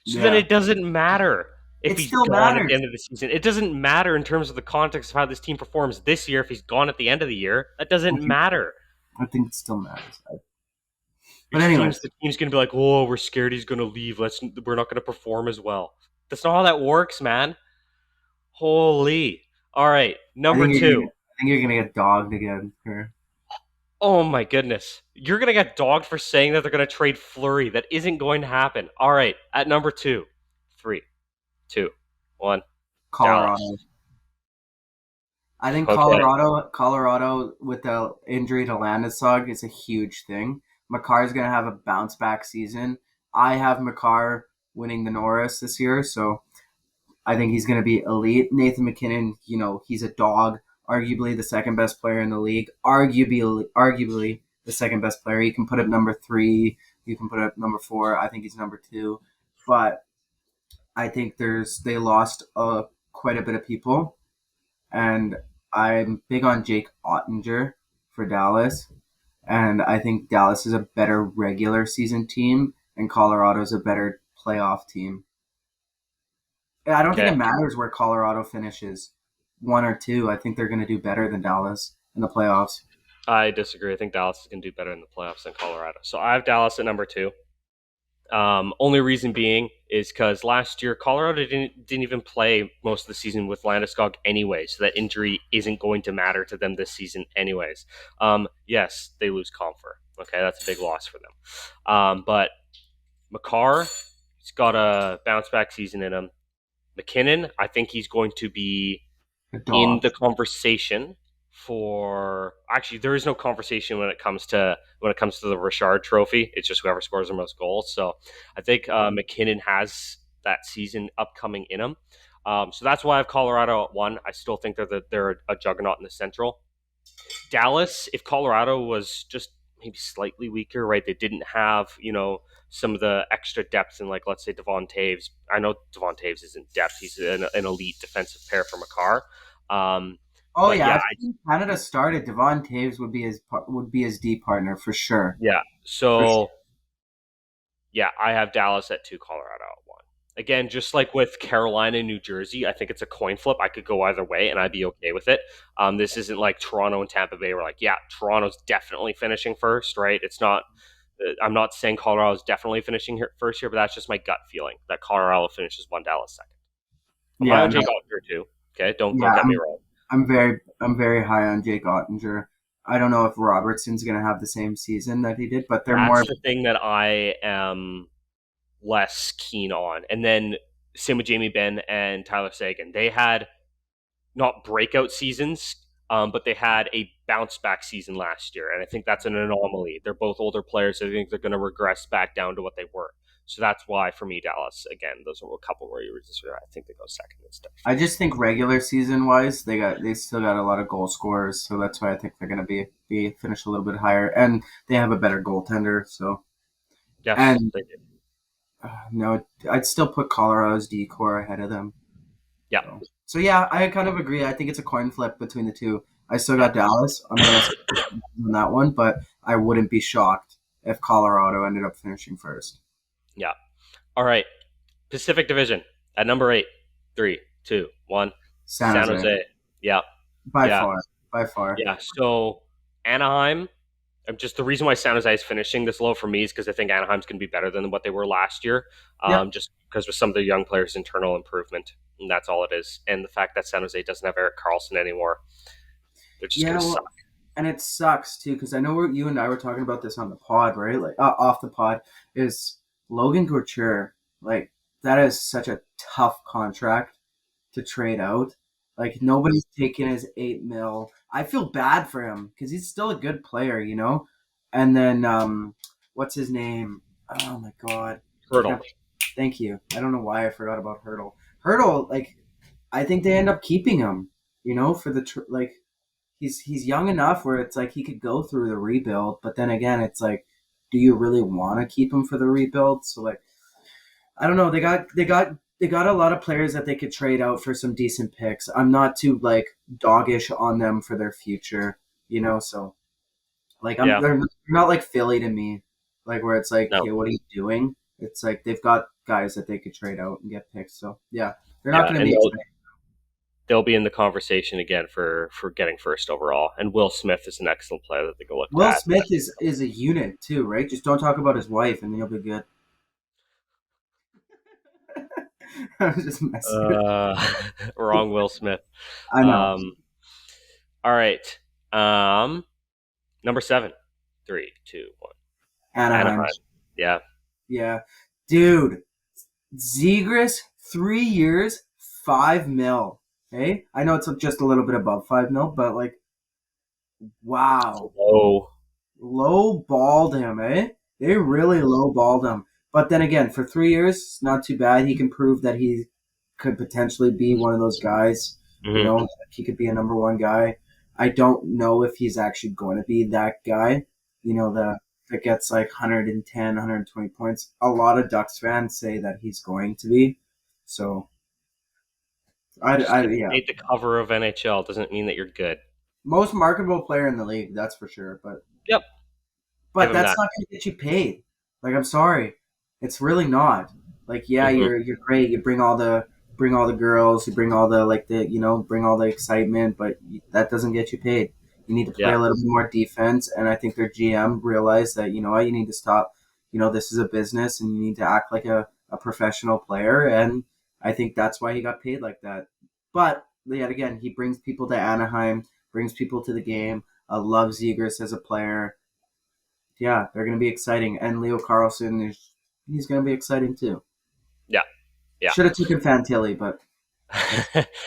So then yeah, it doesn't matter if it he's still gone at the matters. end of the season. It doesn't matter in terms of the context of how this team performs this year if he's gone at the end of the year. That I doesn't think matter. I think it still matters. It But just anyways, seems the team's gonna be like, "Oh, we're scared he's gonna leave. We're not gonna perform as well." That's not how that works, man. Holy. All right, number two. I think you're gonna get dogged again here. Oh my goodness. You're going to get dogged for saying that they're going to trade Flurry. That isn't going to happen. All right, at number two. Three, two, one. Dallas. Colorado. I think Okay. Colorado with the injury to Landeskog is a huge thing. Makar's gonna have a bounce back season. I have Makar winning the Norris this year, so I think he's gonna be elite. Nathan McKinnon, he's a dog, arguably the second best player in the league. Arguably the second best player. You can put up number three, you can put up number four. I think he's number two, but I think they lost quite a bit of people and I'm big on Jake Ottinger for Dallas, and I think Dallas is a better regular season team, and Colorado's a better playoff team. I don't think it Okay. matters where Colorado finishes, one or two. I think they're going to do better than Dallas in the playoffs. I disagree. I think Dallas is going to do better in the playoffs than Colorado. So I have Dallas at number two. Only reason being is because last year Colorado didn't even play most of the season with Landeskog anyway, so that injury isn't going to matter to them this season anyways. Yes, they lose Comfer. Okay, that's a big loss for them. But Makar, he's got a bounce back season in him. McKinnon, I think he's going to be A in dog. the conversation for actually there is no conversation when it comes to the Richard Trophy. It's just whoever scores the most goals. So I think McKinnon has that season upcoming in him. So that's why I have Colorado at one. I still think they're a juggernaut in the Central. Dallas, if Colorado was just maybe slightly weaker, right? They didn't have, some of the extra depth in, like, let's say Devon Taves. I know Devon Taves isn't depth; he's an elite defensive pair for Makar. Oh But yeah, yeah, if Canada started, Devon Taves would be his D partner for sure. yeah. For sure. So yeah, I have Dallas at two, Colorado at one. Again, just like with Carolina and New Jersey, I think it's a coin flip. I could go either way, and I'd be okay with it. This isn't like Toronto and Tampa Bay. We're like, yeah, Toronto's definitely finishing first, right? It's not. I'm not saying Colorado's definitely finishing here first here, but that's just my gut feeling that Colorado finishes one, Dallas second. I'm high Yeah, on no, Jake Oettinger too. Okay, don't yeah. get me wrong. I'm very high on Jake Ottinger. I don't know if Robertson's going to have the same season that he did, but they're That's more. the thing that I am less keen on. And then same with Jamie Benn and Tyler Sagan. They had not breakout seasons, but they had a bounce back season last year, and I think that's an anomaly. They're both older players. So I think they're going to regress back down to what they were. So that's why, for me, Dallas again. Those are a couple where you were just. I think they go second instead. I just think regular season wise, they still got a lot of goal scorers, so that's why I think they're going to be finish a little bit higher, and they have a better goaltender. So Yes, and they did. no, I'd still put Colorado's D core ahead of them. Yeah, So yeah, I kind of agree. I think it's a coin flip between the two. I still yeah, got Dallas. I'm gonna stick on that one, but I wouldn't be shocked if Colorado ended up finishing first. yeah. All right. Pacific Division at number eight. Three, two, one. San San Jose, Jose. Yeah, by yeah, far, by far. yeah. So Anaheim. Just the reason why San Jose is finishing this low for me is because I think Anaheim's going to be better than what they were last year. Yep. Just because with some of the young players' internal improvement, and that's all it is. And the fact that San Jose doesn't have Eric Carlson anymore, they're just going Yeah, to well, suck. and it sucks too because I know you and I were talking about this on the pod, right? Like off the pod is Logan Couture. Like that is such a tough contract to trade out. Like nobody's taking his 8 mil. I feel bad for him because he's still a good player, you know. And then what's his name? Oh my god, I Hurdle. can't. Thank you. I don't know why I forgot about Hurdle. Hurdle, like I think they end up keeping him. You know, for the like he's young enough where it's like he could go through the rebuild, but then again, it's like, do you really want to keep him for the rebuild? So like I don't know. They got a lot of players that they could trade out for some decent picks. I'm not too like doggish on them for their future, you know. So like Yeah. they're not like Philly to me, like where it's like, No. yeah, what are you doing? It's like they've got guys that they could trade out and get picks. So yeah, they're not Yeah, going to and be exciting. they'll be in the conversation again for getting first overall. And Will Smith is an excellent player that they go look Will at. Smith is a unit too, right? Just don't talk about his wife, and you'll be good. I was just messing. Wrong, Will Smith. I know. Um, all right. Um, Number 7. 3, 2, 1. Anaheim. Anaheim. Yeah. Yeah, dude. Zegras, 3 years, 5 mil. Hey, I know it's just a little bit above 5 mil, but like, wow, Oh, low balled him, eh? They really low balled him. But then again, for 3 years, not too bad. He can prove that he could potentially be one of those guys. You hmm know, he could be a number one guy. I don't know if he's actually going to be that guy. You know, the that gets like 110, 120 points. A lot of Ducks fans say that he's going to be. So just because you yeah, made the cover of NHL doesn't mean that you're good. most marketable player in the league, that's for sure. But Yep. Give But him that's that. not going to get you paid. Like I'm sorry, it's really not. Like yeah, hmm you're great. You bring all the girls. You bring all the like the bring all the excitement. But that doesn't get you paid. You need to play Yeah. a little bit more defense. And I think their GM realized that what you need to stop. This is a business, and you need to act like a professional player. And I think that's why he got paid like that. But yet again, he brings people to Anaheim, brings people to the game. I love Zegers as a player. Yeah, they're going to be exciting. And Leo Carlson he's going to be exciting too. Yeah. Yeah. Should have taken Fantilli, but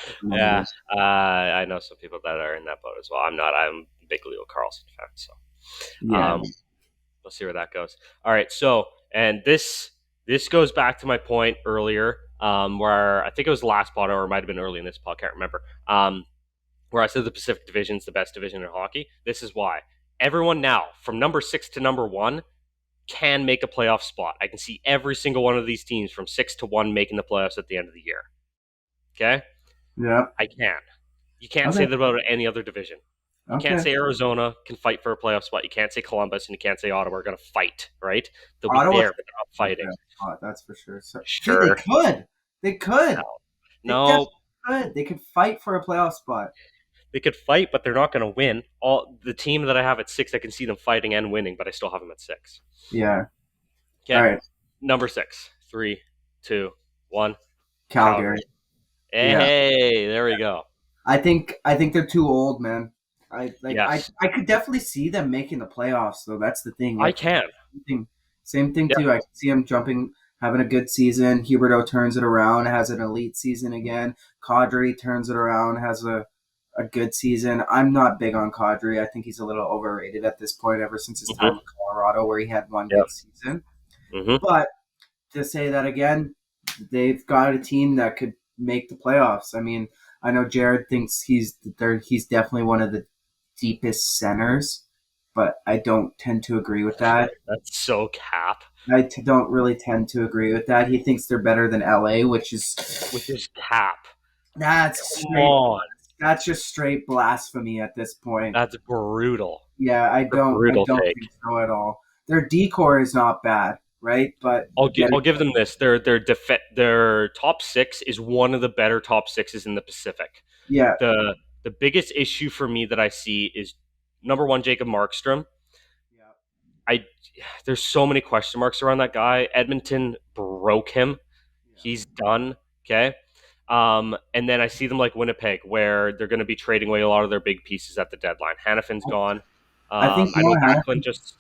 that's what it Yeah. is. I know some people that are in that boat as well. I'm not. I'm a big Leo Carlson fan. So Yeah, um, we'll see where that goes. All right. So, and this goes back to my point earlier, where I think it was the last pod or it might have been early in this pod. Can't remember. Where I said the Pacific Division is the best division in hockey. This is why. Everyone now, from number 6 to number 1, can make a playoff spot. I can see every single one of these teams from 6 to 1 making the playoffs at the end of the year. Okay? yeah. I can. You can't say Okay, that about any other division. You can't okay. say Arizona can fight for a playoff spot. You can't say Columbus and you can't say Ottawa are going to fight, right? They'll be Ottawa there, but they're not make fighting. that spot, that's for sure. So, dude, they Sure. could. They No. could. They No, definitely could. They could fight for a playoff spot. they could fight, but they're not going to win. All the team that I have at 6, I can see them fighting and winning, but I still have them at 6. Yeah. All Okay. right, Number 6. 3, 2, 1. Calgary. Calgary. Yeah. Hey, there we go. I think they're too old, man. I like Yes, I could definitely see them making the playoffs though. That's the thing. I Like can. same thing Yeah. too. I can see him jumping, having a good season. Huberto turns it around, has an elite season again. Kadri turns it around, has a good season. I'm not big on Kadri. I think he's a little overrated at this point ever since his time hmm in Colorado where he had one Yep. good season. hmm But to say that again, they've got a team that could make the playoffs. I mean, I know Jared thinks he's definitely one of the deepest centers, but I don't tend to agree with that. That's so cap. Don't really tend to agree with that. He thinks they're better than LA, which Which is is cap. that's Come straight. on. That's just straight blasphemy at this point. That's brutal. Yeah, I A don't. I brutal don't take. think so at all. Their decor is not bad, right? But yet, I'll give them this. Their top 6 is one of the better top 6s in the Pacific. yeah, The biggest issue for me that I see is number 1 Jacob Markstrom. yeah, I There's so many question marks around that guy. Edmonton broke him. yeah. He's done. Okay. And then I see them like Winnipeg, where they're going to be trading away a lot of their big pieces at the deadline. Hannafin's gone. I think I know Noah Backlund Hanifin. just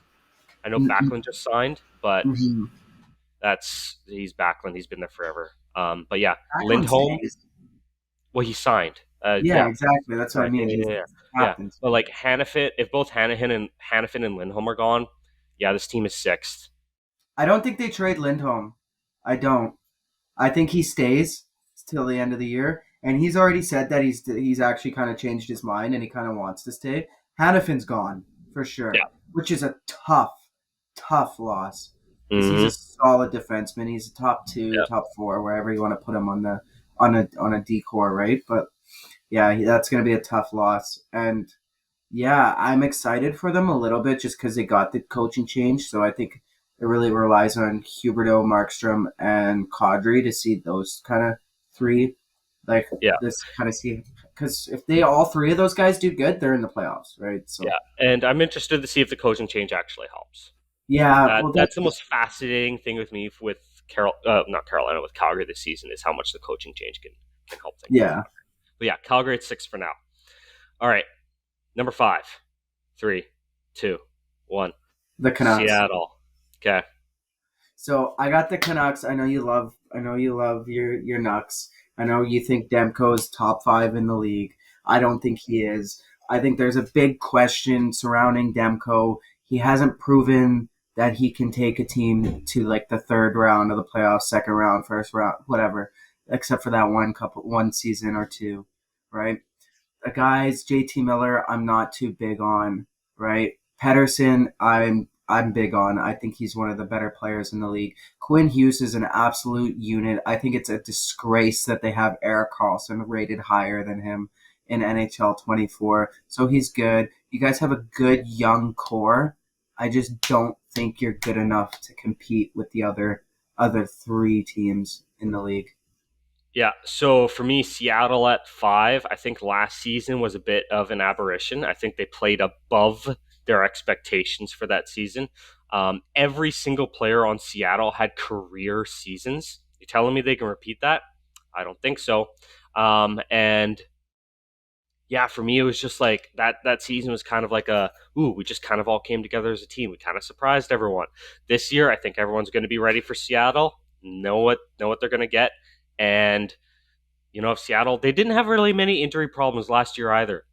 I know Backlund just signed, but Mhm. He's Backlund. He's been there forever. But yeah, Backlund Lindholm. stays. Well, he signed. Yeah, Yeah, exactly. That's what I signed. mean. Yeah, He's yeah, yeah, yeah. captain. But like Hannafin, if both Hannafin and Lindholm are gone, yeah, this team is sixth. I don't think they trade Lindholm. I don't. I think he stays till the end of the year, and he's already said that he's actually kind of changed his mind and he kind of wants to stay. Hannafin's gone for sure, Yeah. which is a tough loss because he's a Mm-hmm. solid defenseman. He's a top two, Yeah. top four, wherever you want to put him on the on a decor, right? But yeah, that's going to be a tough loss, and yeah, I'm excited for them a little bit just because they got the coaching change. So I think it really relies on Huberto, Markstrom, and Kadri to see those kind of three, like Yeah. this kind of see. Because if they all three of those guys do good, they're in the playoffs, right? So Yeah. And I'm interested to see if the coaching change actually helps. yeah, well That's the that's most fascinating thing with me with not Carolina, with Calgary this season is how much the coaching change can help things with yeah Calgary. But yeah, Calgary at six for now. All right, number five, three, two, one, the Canucks. Seattle. Okay, So I got the Canucks. I know you love your Nucks. I know you think Demko is top five in the league. I don't think he is. I think there's a big question surrounding Demko. He hasn't proven that he can take a team to like the third round of the playoffs, second round, first round, whatever, except for that one season or two, right? The guys, JT Miller, I'm not too big on, right? Pedersen, I'm big on. I think he's one of the better players in the league. Quinn Hughes is an absolute unit. I think it's a disgrace that they have Eric Carlson rated higher than him in NHL 24. So he's good. You guys have a good young core. I just don't think you're good enough to compete with the other three teams in the league. yeah. So for me, Seattle at five. I think last season was a bit of an aberration. I think they played above their expectations for that season. Every single player on Seattle had career seasons. You telling me they can repeat that? I don't think so. And yeah, for me, it was just like that season was kind of like we just kind of all came together as a team. We kind of surprised everyone. This year, I think everyone's going to be ready for Seattle. Know what they're going to get, and if Seattle, they didn't have really many injury problems last year either.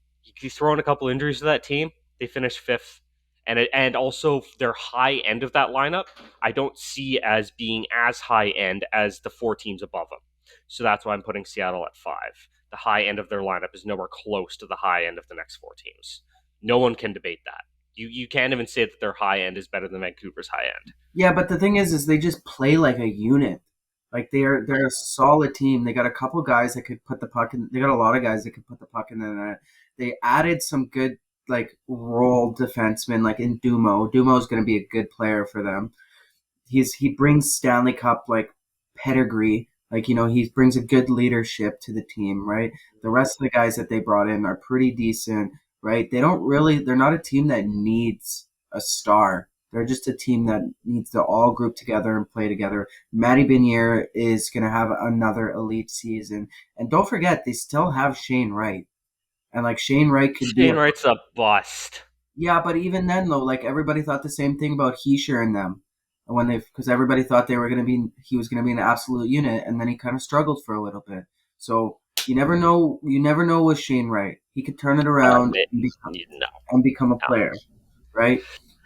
You throw in a couple injuries to that team, they finished fifth, and also their high end of that lineup, I don't see as being as high end as the four teams above them. So that's why I'm putting Seattle at five. The high end of their lineup is nowhere close to the high end of the next four teams. No one can debate that. You can't even say that their high end is better than Vancouver's high end. Yeah, but the thing is they just play like a unit. Like they're a solid team. They got a couple guys that could put the puck in. They got a lot of guys that could put the puck in the net. They added some good like role defensemen like in Dumo. Dumo's going to be a good player for them. He brings Stanley Cup like pedigree. Like he brings a good leadership to the team, right? The rest of the guys that they brought in are pretty decent, right? They're not a team that needs a star. They're just a team that needs to all group together and play together. Matty Benier is going to have another elite season. And don't forget, they still have Shane Wright. And like Shane Wright could be Shane Wright's a bust. yeah, but even then though, like everybody thought the same thing about Heischer and them when they because everybody thought he was gonna be an absolute unit, and then he kind of struggled for a little bit. So you never know. You never know with Shane Wright. He could turn it around No, and become a no. player, right?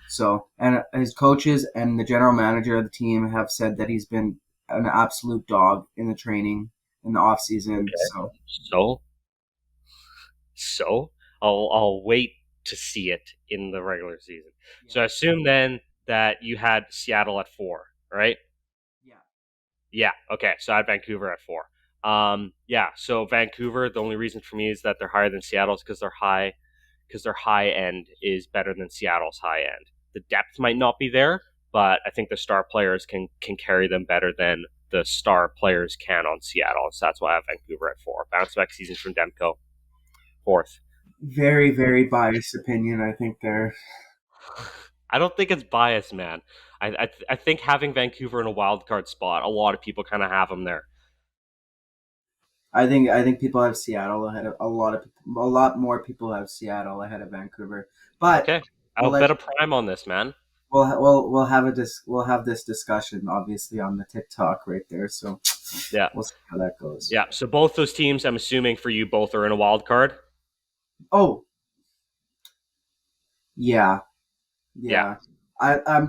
So and his coaches and the general manager of the team have said that he's been an absolute dog in the training in the off season. Okay. So So So I'll wait to see it in the regular season. yeah, So I assume then that you had Seattle at four, right? yeah. Yeah. Okay. So I had Vancouver at four. Yeah. So Vancouver, the only reason for me is that they're higher than Seattle's because their high end is better than Seattle's high end. The depth might not be there, but I think the star players can carry them better than the star players can on Seattle. So that's why I have Vancouver at four. Bounce back season from Demko, fourth. Very, very biased opinion. I think there. I don't think it's biased, man. I think having Vancouver in a wild card spot, a lot of people kind of have them there. I think people have Seattle ahead of a lot more people have Seattle ahead of Vancouver. But Okay, we'll I'll let bet a prime on this, man. we'll have this discussion obviously on the TikTok right there. So Yeah. we'll see how that goes. Yeah. So both those teams, I'm assuming for you, both are in a wild card. Oh yeah, Yeah. yeah.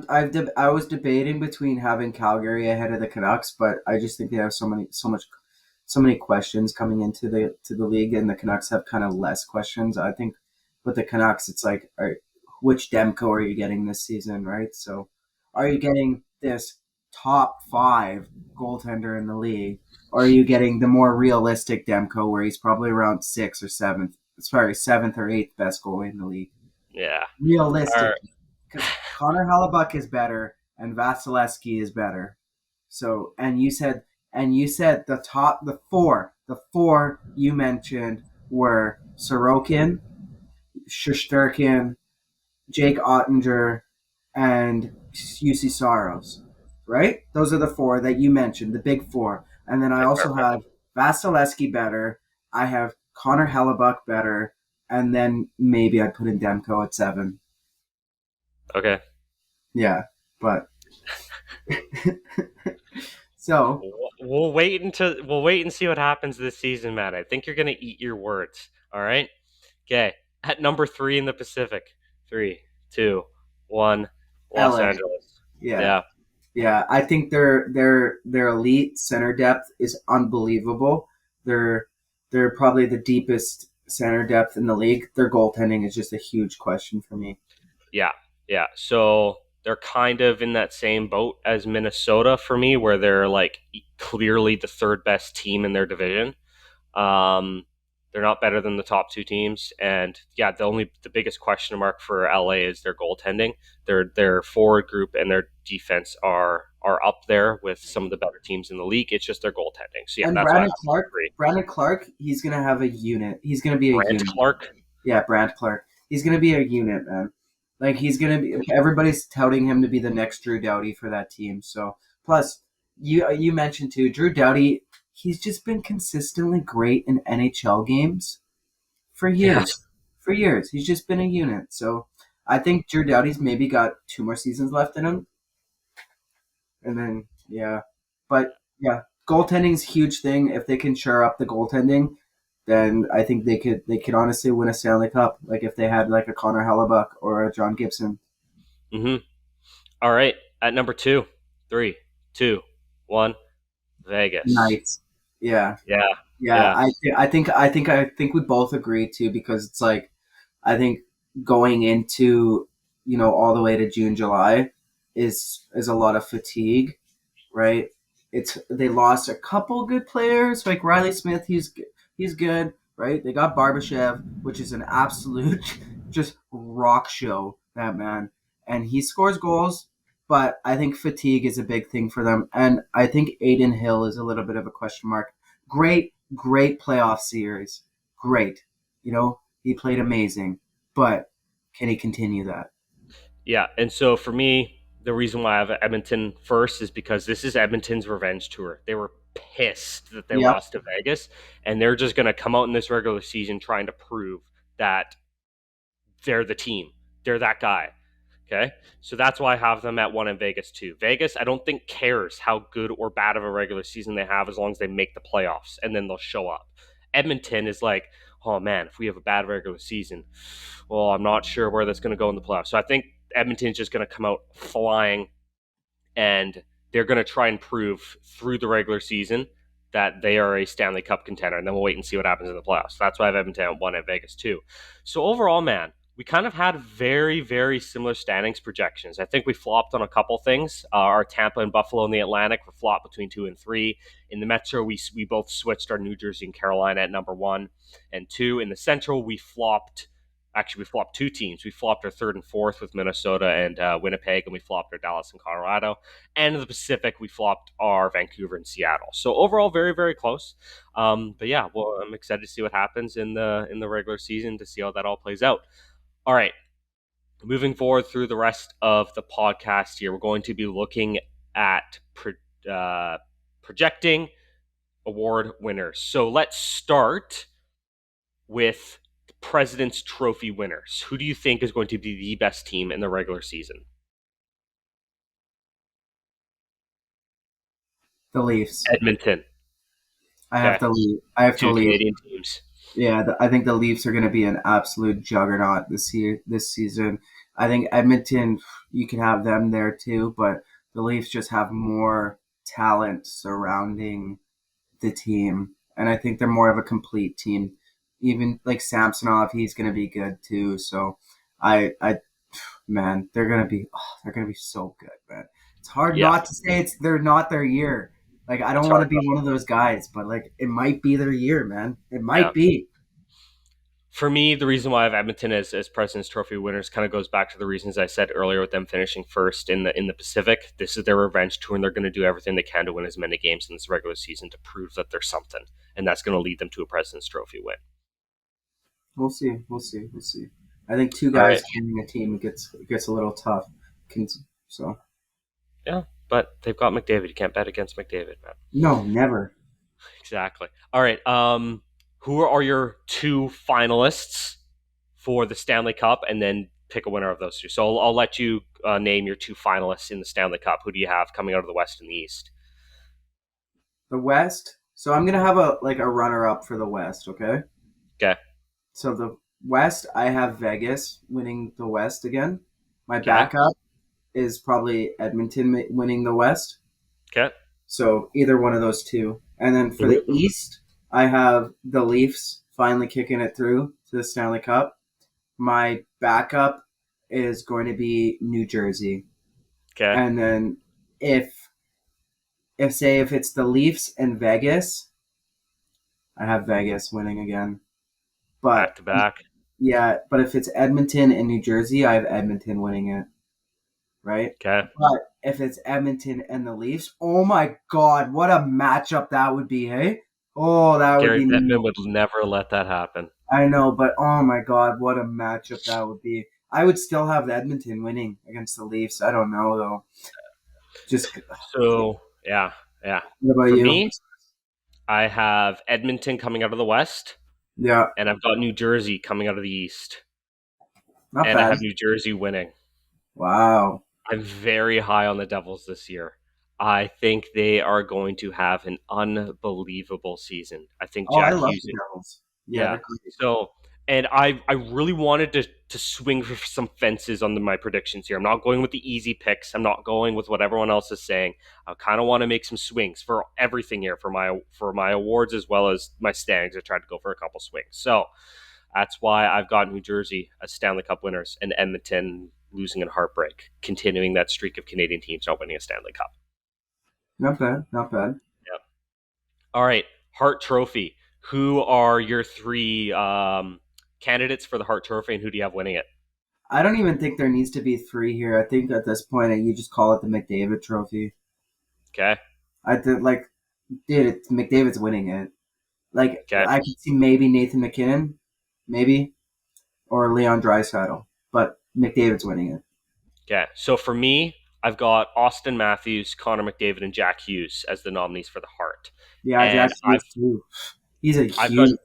I was debating between having Calgary ahead of the Canucks, but I just think they have so many questions coming into the league, and the Canucks have kind of less questions. I think with the Canucks, it's like, all right, which Demko are you getting this season, right? So, are you getting this top five goaltender in the league, or are you getting the more realistic Demko, where he's probably around sixth or seventh, sorry, seventh or eighth best goalie in the league? Yeah. All Realistic, right. because Connor Hellebuck is better and Vasilevsky is better. So, and you said the four you mentioned were Sorokin, Shesterkin, Jake Ottinger, and UC Saros, right? Those are the four that you mentioned, the big four. And then I also have Vasilevsky better. I have Connor Hellebuck better, and then maybe I'd put in Demko at seven. Okay. Yeah, but so We'll wait and see what happens this season, Matt. I think you're gonna eat your words. All right. Okay. At number three in the Pacific. Three, two, one. Los LA, Angeles. yeah, Yeah. yeah. I think their elite center depth is unbelievable. They're they're probably the deepest center depth in the league. Their goaltending is just a huge question for me. Yeah. Yeah. So they're kind of in that same boat as Minnesota for me, where they're like clearly the third best team in their division. Um, they're not better than the top two teams, and yeah, the biggest question mark for LA is their goaltending. Their forward group and their defense are up there with some of the better teams in the league. It's just their goaltending. So yeah, And that's why I have number three. Brandon Clark, he's gonna have a unit. He's gonna be a Brant unit. Clark. Yeah, Brand Clark. He's gonna be a unit, man. Like he's gonna be. Everybody's touting him to be the next Drew Doughty for that team. So plus, you mentioned too, Drew Doughty. He's just been consistently great in NHL games for Yeah, years. For years, he's just been a unit. So I think Drew Doughty's maybe got two more seasons left in him, and then yeah, but yeah, goaltending's a huge thing. If they can shore up the goaltending, then I think they could honestly win a Stanley Cup. Like if they had like a Connor Hellebuck or a John Gibson. hmm All right. At number two, three, two, one. Vegas. Knights. Yeah, Yeah. yeah. Yeah. I think we both agree too because it's like I think going into all the way to June July is a lot of fatigue, right? It's they lost a couple good players like Riley Smith. He's good, right? They got Barbashev, which is an absolute just rock show. That man, and he scores goals. But I think fatigue is a big thing for them, and I think Aiden Hill is a little bit of a question mark. Great playoff series, great. He played amazing, but can he continue that? Yeah, and so for me, the reason why I have Edmonton first is because this is Edmonton's revenge tour. They were pissed that they Yep. lost to Vegas, and they're just going to come out in this regular season trying to prove that they're the team. They're that guy. Okay. So that's why I have them at one in Vegas too. Vegas, I don't think cares how good or bad of a regular season they have as long as they make the playoffs and then they'll show up. Edmonton is like, oh man, if we have a bad regular season, well, I'm not sure where that's going to go in the playoffs. So I think Edmonton's just going to come out flying and they're going to try and prove through the regular season that they are a Stanley Cup contender, and then we'll wait and see what happens in the playoffs. That's why I have Edmonton at one at Vegas too. So overall, man, we kind of had very, very similar standings projections. I think we flopped on a couple things. Our Tampa and Buffalo in the Atlantic were flopped between 2 and 3. In the Metro, we both switched our New Jersey and Carolina at number 1 and 2. In the Central, we flopped. Actually, we flopped two teams. We flopped our third and fourth with Minnesota and Winnipeg, and we flopped our Dallas and Colorado. And in the Pacific, we flopped our Vancouver and Seattle. So overall, very, very close. But yeah, well, I'm excited to see what happens in the regular season to see how that all plays out. All right, moving forward through the rest of the podcast here, we're going to be looking at projecting award winners. So let's start with the President's Trophy winners. Who do you think is going to be the best team in the regular season? The Leafs. Edmonton. I have Okay, to leave. I have to two leave. Canadian teams. Yeah, I think the Leafs are going to be an absolute juggernaut this season. I think Edmonton, you can have them there too, but the Leafs just have more talent surrounding the team, and I think they're more of a complete team. Even like Samsonov, he's going to be good too. So, I man, they're gonna be so good, man. It's hard Yeah, not to say they're not their year. Like I don't it's want to hard. be one of those guys, but like it might be their year, man. It Yeah. might be. For me, the reason why I have Edmonton as President's Trophy winners kind of goes back to the reasons I said earlier with them finishing first in the Pacific. This is their revenge tour, and they're going to do everything they can to win as many games in this regular season to prove that they're something, and that's going to lead them to a President's Trophy win. We'll see. We'll see. We'll see. I think two All guys right, carrying a team gets a little tough. So yeah, but they've got McDavid. You can't bet against McDavid, man. no, never. Exactly. All right. Who are your two finalists for the Stanley Cup, and then pick a winner of those two. So I'll let you name your two finalists in the Stanley Cup. Who do you have coming out of the West and the East? The West. So I'm gonna have a runner up for the West. Okay. Okay. So the West, I have Vegas winning the West again. My Okay. backup is probably Edmonton winning the West. Okay. So either one of those two. And then for the Mhm. East, I have the Leafs finally kicking it through to the Stanley Cup. My backup is going to be New Jersey. Okay. And then if if it's the Leafs and Vegas, I have Vegas winning again. Back But to back. yeah, but if it's Edmonton and New Jersey, I have Edmonton winning it, right? Okay. But if it's Edmonton and the Leafs, oh my God, what a matchup that would be, hey? Oh, that would Gary be. Bettman would never let that happen. I know, but oh my God, what a matchup that would be. I would still have Edmonton winning against the Leafs. I don't know though. Just So yeah, yeah. what about For you? me, I have Edmonton coming out of the West, Yeah, and I've got New Jersey coming out of the East, not and I bad. have New Jersey winning. Wow. I'm very high on the Devils this year. I think they are going to have an unbelievable season. I think Oh, I Jack love Hughes. the Devils. Yeah, Yeah. they're great. So, and I really wanted to swing for some fences on my predictions here. I'm not going with the easy picks. I'm not going with what everyone else is saying. I kind of want to make some swings for everything here for my awards as well as my standings. I tried to go for a couple swings. So that's why I've got New Jersey as Stanley Cup winners and Edmonton losing in heartbreak, continuing that streak of Canadian teams not winning a Stanley Cup. Not bad. Not bad. Yeah. All right, Hart Trophy. Who are your three candidates for the Hart Trophy, and who do you have winning it? I don't even think there needs to be three here. I think at this point you just call it the McDavid Trophy. Okay, I think dude, McDavid's winning it. Like okay, I could see maybe Nathan McKinnon, maybe or Leon Draisaitl, but McDavid's winning it. okay. So for me, I've got Austin Matthews, Connor McDavid, and Jack Hughes as the nominees for the Hart, Yeah, Jack and Hughes too. He's a I've got huge.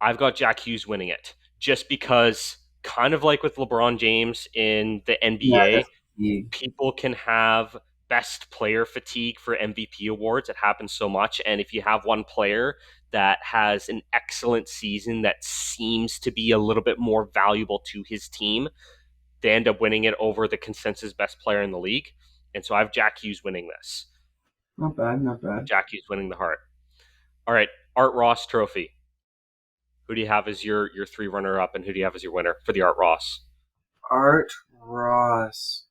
I've got Jack Hughes winning it just because, kind of like with LeBron James in the Yeah, NBA, that's huge. people can have best player fatigue for MVP awards. It happens so much. And if you have one player that has an excellent season that seems to be a little bit more valuable to his team, they end up winning it over the consensus best player in the league. And so I have Jack Hughes winning this. Not bad. Not bad. Jack Hughes winning the Hart. All right, Art Ross Trophy. Who do you have as your three runner up, and who do you have as your winner for the Art Ross? Art Ross.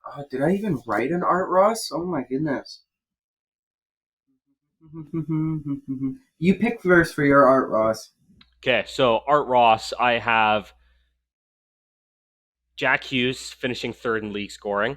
Oh, did I even write an Art Ross? Oh my goodness. You pick first for your Art Ross. Okay, so Art Ross, I have Jack Hughes finishing third in league scoring,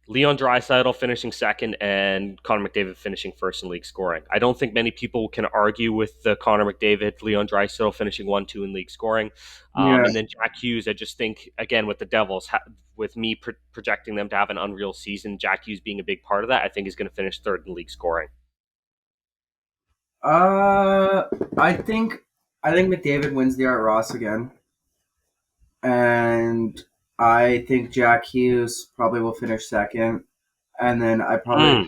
Leon Draisaitl finishing second, and Connor McDavid finishing first in league scoring. I don't think many people can argue with the Connor McDavid, Leon Draisaitl finishing 1-2 in league scoring. Yeah. And then Jack Hughes, I just think, again, with the Devils, with me projecting them to have an unreal season, Jack Hughes being a big part of that, I think is going to finish third in league scoring. Uh, I think I think McDavid wins the Art Ross again, and I think Jack Hughes probably will finish second, and then Mm,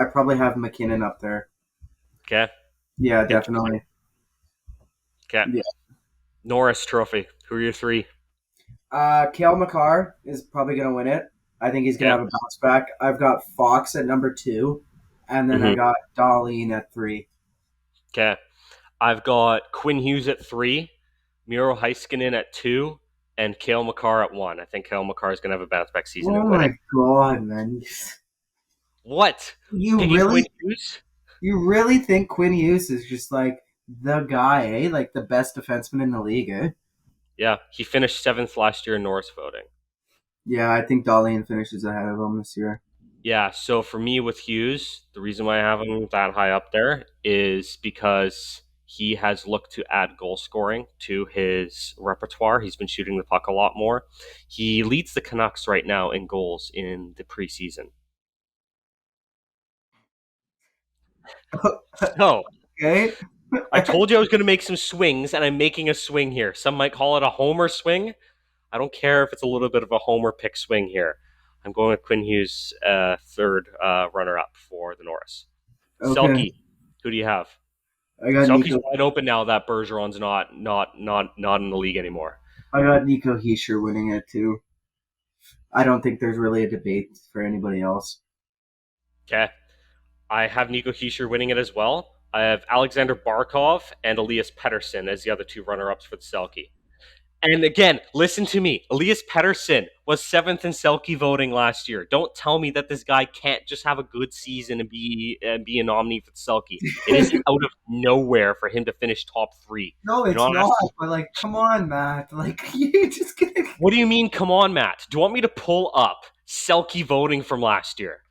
I probably have McKinnon up there. Okay. Yeah, Interesting. definitely. Okay. Yeah. Norris Trophy. Who are your three? Kale McCarr is probably gonna win it. I think he's gonna Okay. have a bounce back. I've got Fox at number two, and then I Mm-hmm. got Darlene at three. Okay. I've got Quinn Hughes at three, Miro Heiskanen at two, and Kale McCarr at one. I think Kale McCarr is going to have a bounce back season Oh and win my it. god, man! What? You Picking Quinn really, Hughes? you really think Quinn Hughes is just like the guy, eh? Like the best defenseman in the league, eh? Yeah, he finished seventh last year in Norris voting. Yeah, I think Darlene finishes ahead of him this year. Yeah, so for me with Hughes, the reason why I have him that high up there is because he has looked to add goal scoring to his repertoire. He's been shooting the puck a lot more. He leads the Canucks right now in goals in the preseason. So Okay. I told you I was going to make some swings, and I'm making a swing here. Some might call it a homer swing. I don't care if it's a little bit of a homer pick swing here. I'm going with Quinn Hughes, third runner up for the Norris. Okay. Selkie, who do you have? I got Selkie's Nico. wide open now that Bergeron's not in the league anymore. I got Nico Heischer winning it too. I don't think there's really a debate for anybody else. Okay, I have Nico Hischier winning it as well. I have Alexander Barkov and Elias Pettersson as the other two runner-ups for the Selkie. And again, listen to me. Elias Pettersson was seventh in Selke voting last year. Don't tell me that this guy can't just have a good season and be a nominee for the Selke. It isn't out of nowhere for him to finish top three. No, You it's know, not. But like, come on, Matt. Like, you just gonna. what do you mean? Come on, Matt. Do you want me to pull up Selke voting from last year?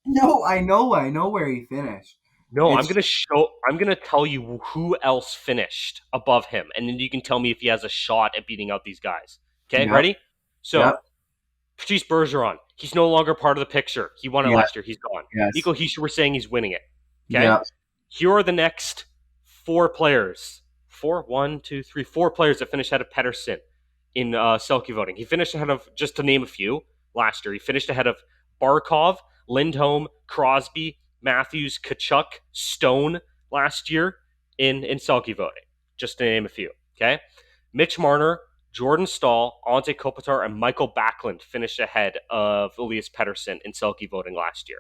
No, I know where he finished. No, I'm It's gonna show. I'm gonna tell you who else finished above him, and then you can tell me if he has a shot at beating out these guys. Okay, yep, ready? So yep, Patrice Bergeron, he's no longer part of the picture. He won it yeah, last year. He's gone. yes, Nico Hischier, we're saying he's winning it. Okay? yep. Here are the next four players. Four players that finished ahead of Pettersson in Selke voting. He finished ahead of, just to name a few, last year. He finished ahead of Barkov, Lindholm, Crosby, Matthews, Kachuk, Stone last year in Selke voting, just to name a few. Okay? Mitch Marner, Jordan Stahl, Ante Kopitar, and Michael Backlund finished ahead of Elias Pettersson in Selke voting last year.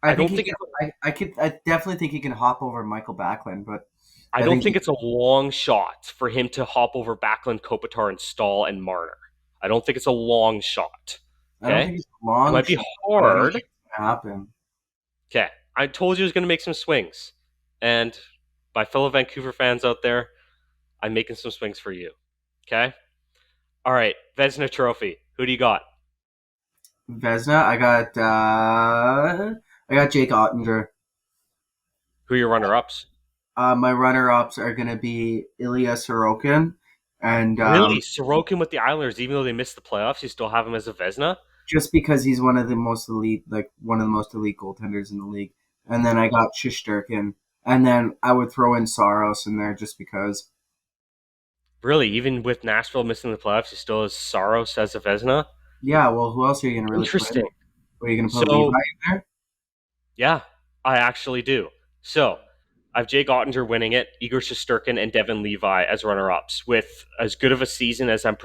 I I think don't he think can. it's a, I definitely think he can hop over Michael Backlund, but I I don't think think it's a long shot for him to hop over Backlund, Kopitar, and Stahl and Marner. I don't think it's a long shot. I don't Okay, think it's a it long might be shot, but I don't hard. think it's gonna happen. Okay, I told you I was going to make some swings, and my fellow Vancouver fans out there, I'm making some swings for you. Okay, all right, Vesna Trophy. Who do you got? Vesna, I got Jake Ottinger. Who are your runner-ups? My runner-ups are gonna be Ilya Sorokin and Really, Sorokin with the Islanders, even though they missed the playoffs, you still have him as a Vesna? just because he's one of the most elite, like one of the most elite goaltenders in the league. And then I got Shesterkin, and then I would throw in Saros in there just because. Really, even with Nashville missing the playoffs, he still has Saros as a Vesna? Yeah, well, who else are you gonna really put in? Interesting. Are you gonna put Levi So, in there? yeah, I actually do. So, I have Jake Ottinger winning it, Igor Shesterkin, and Devin Levi as runner-ups. With as good of a season as I'm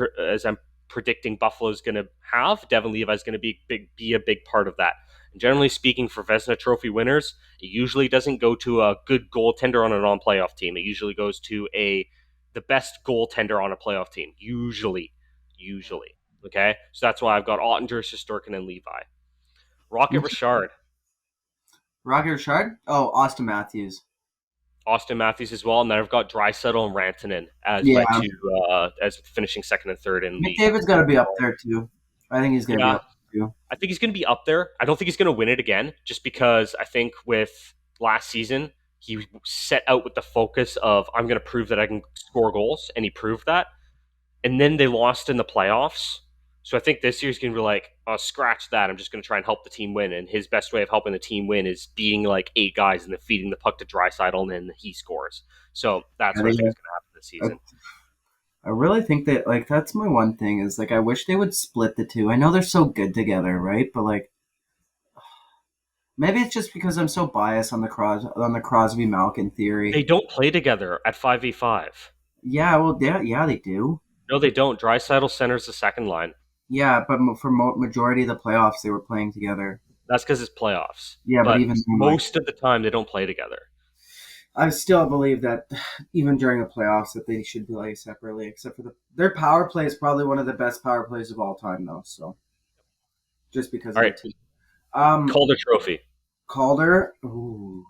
predicting Buffalo's going to have, Devin Levi is going to be a big part of that. And generally speaking, for Vezina Trophy winners, it usually doesn't go to a good goaltender on a non-playoff team. It usually goes to the best goaltender on a playoff team. Usually. Okay, so that's why I've got Ottinger, Shesterkin, and Levi. Rocket Richard. Rocket Richard? Oh, Austin Matthews. Austin Matthews as well, and then I've got Draisaitl and Rantanen as Yeah, my two as finishing second and third in the McDavid's got to be up there too. I think he's gonna be yeah. up there too. I think he's going to be up there. I don't think he's going to win it again, just because I think with last season he set out with the focus of I'm going to prove that I can score goals, and he proved that. And then they lost in the playoffs. So I think this year's going to be like, oh, scratch that. I'm just going to try and help the team win. And his best way of helping the team win is beating like eight guys and then feeding the puck to Draisaitl, and then he scores. So that's I what I think think is going to happen this season. I really think that like that's my one thing is like I wish they would split the two. I know they're so good together, right? But like Maybe it's just because I'm so biased on the Crosby Malkin theory. They don't play together at 5v5. Yeah, well, yeah, they do. No, they don't. Draisaitl centers the second line. Yeah, but for majority of the playoffs, they were playing together. That's because it's playoffs. Yeah, but But even then, like, most of the time, they don't play together. I still believe that even during the playoffs, that they should play separately. Except for their power play is probably one of the best power plays of all time, though. So just because All of the right, team. Calder Trophy. Calder. Ooh.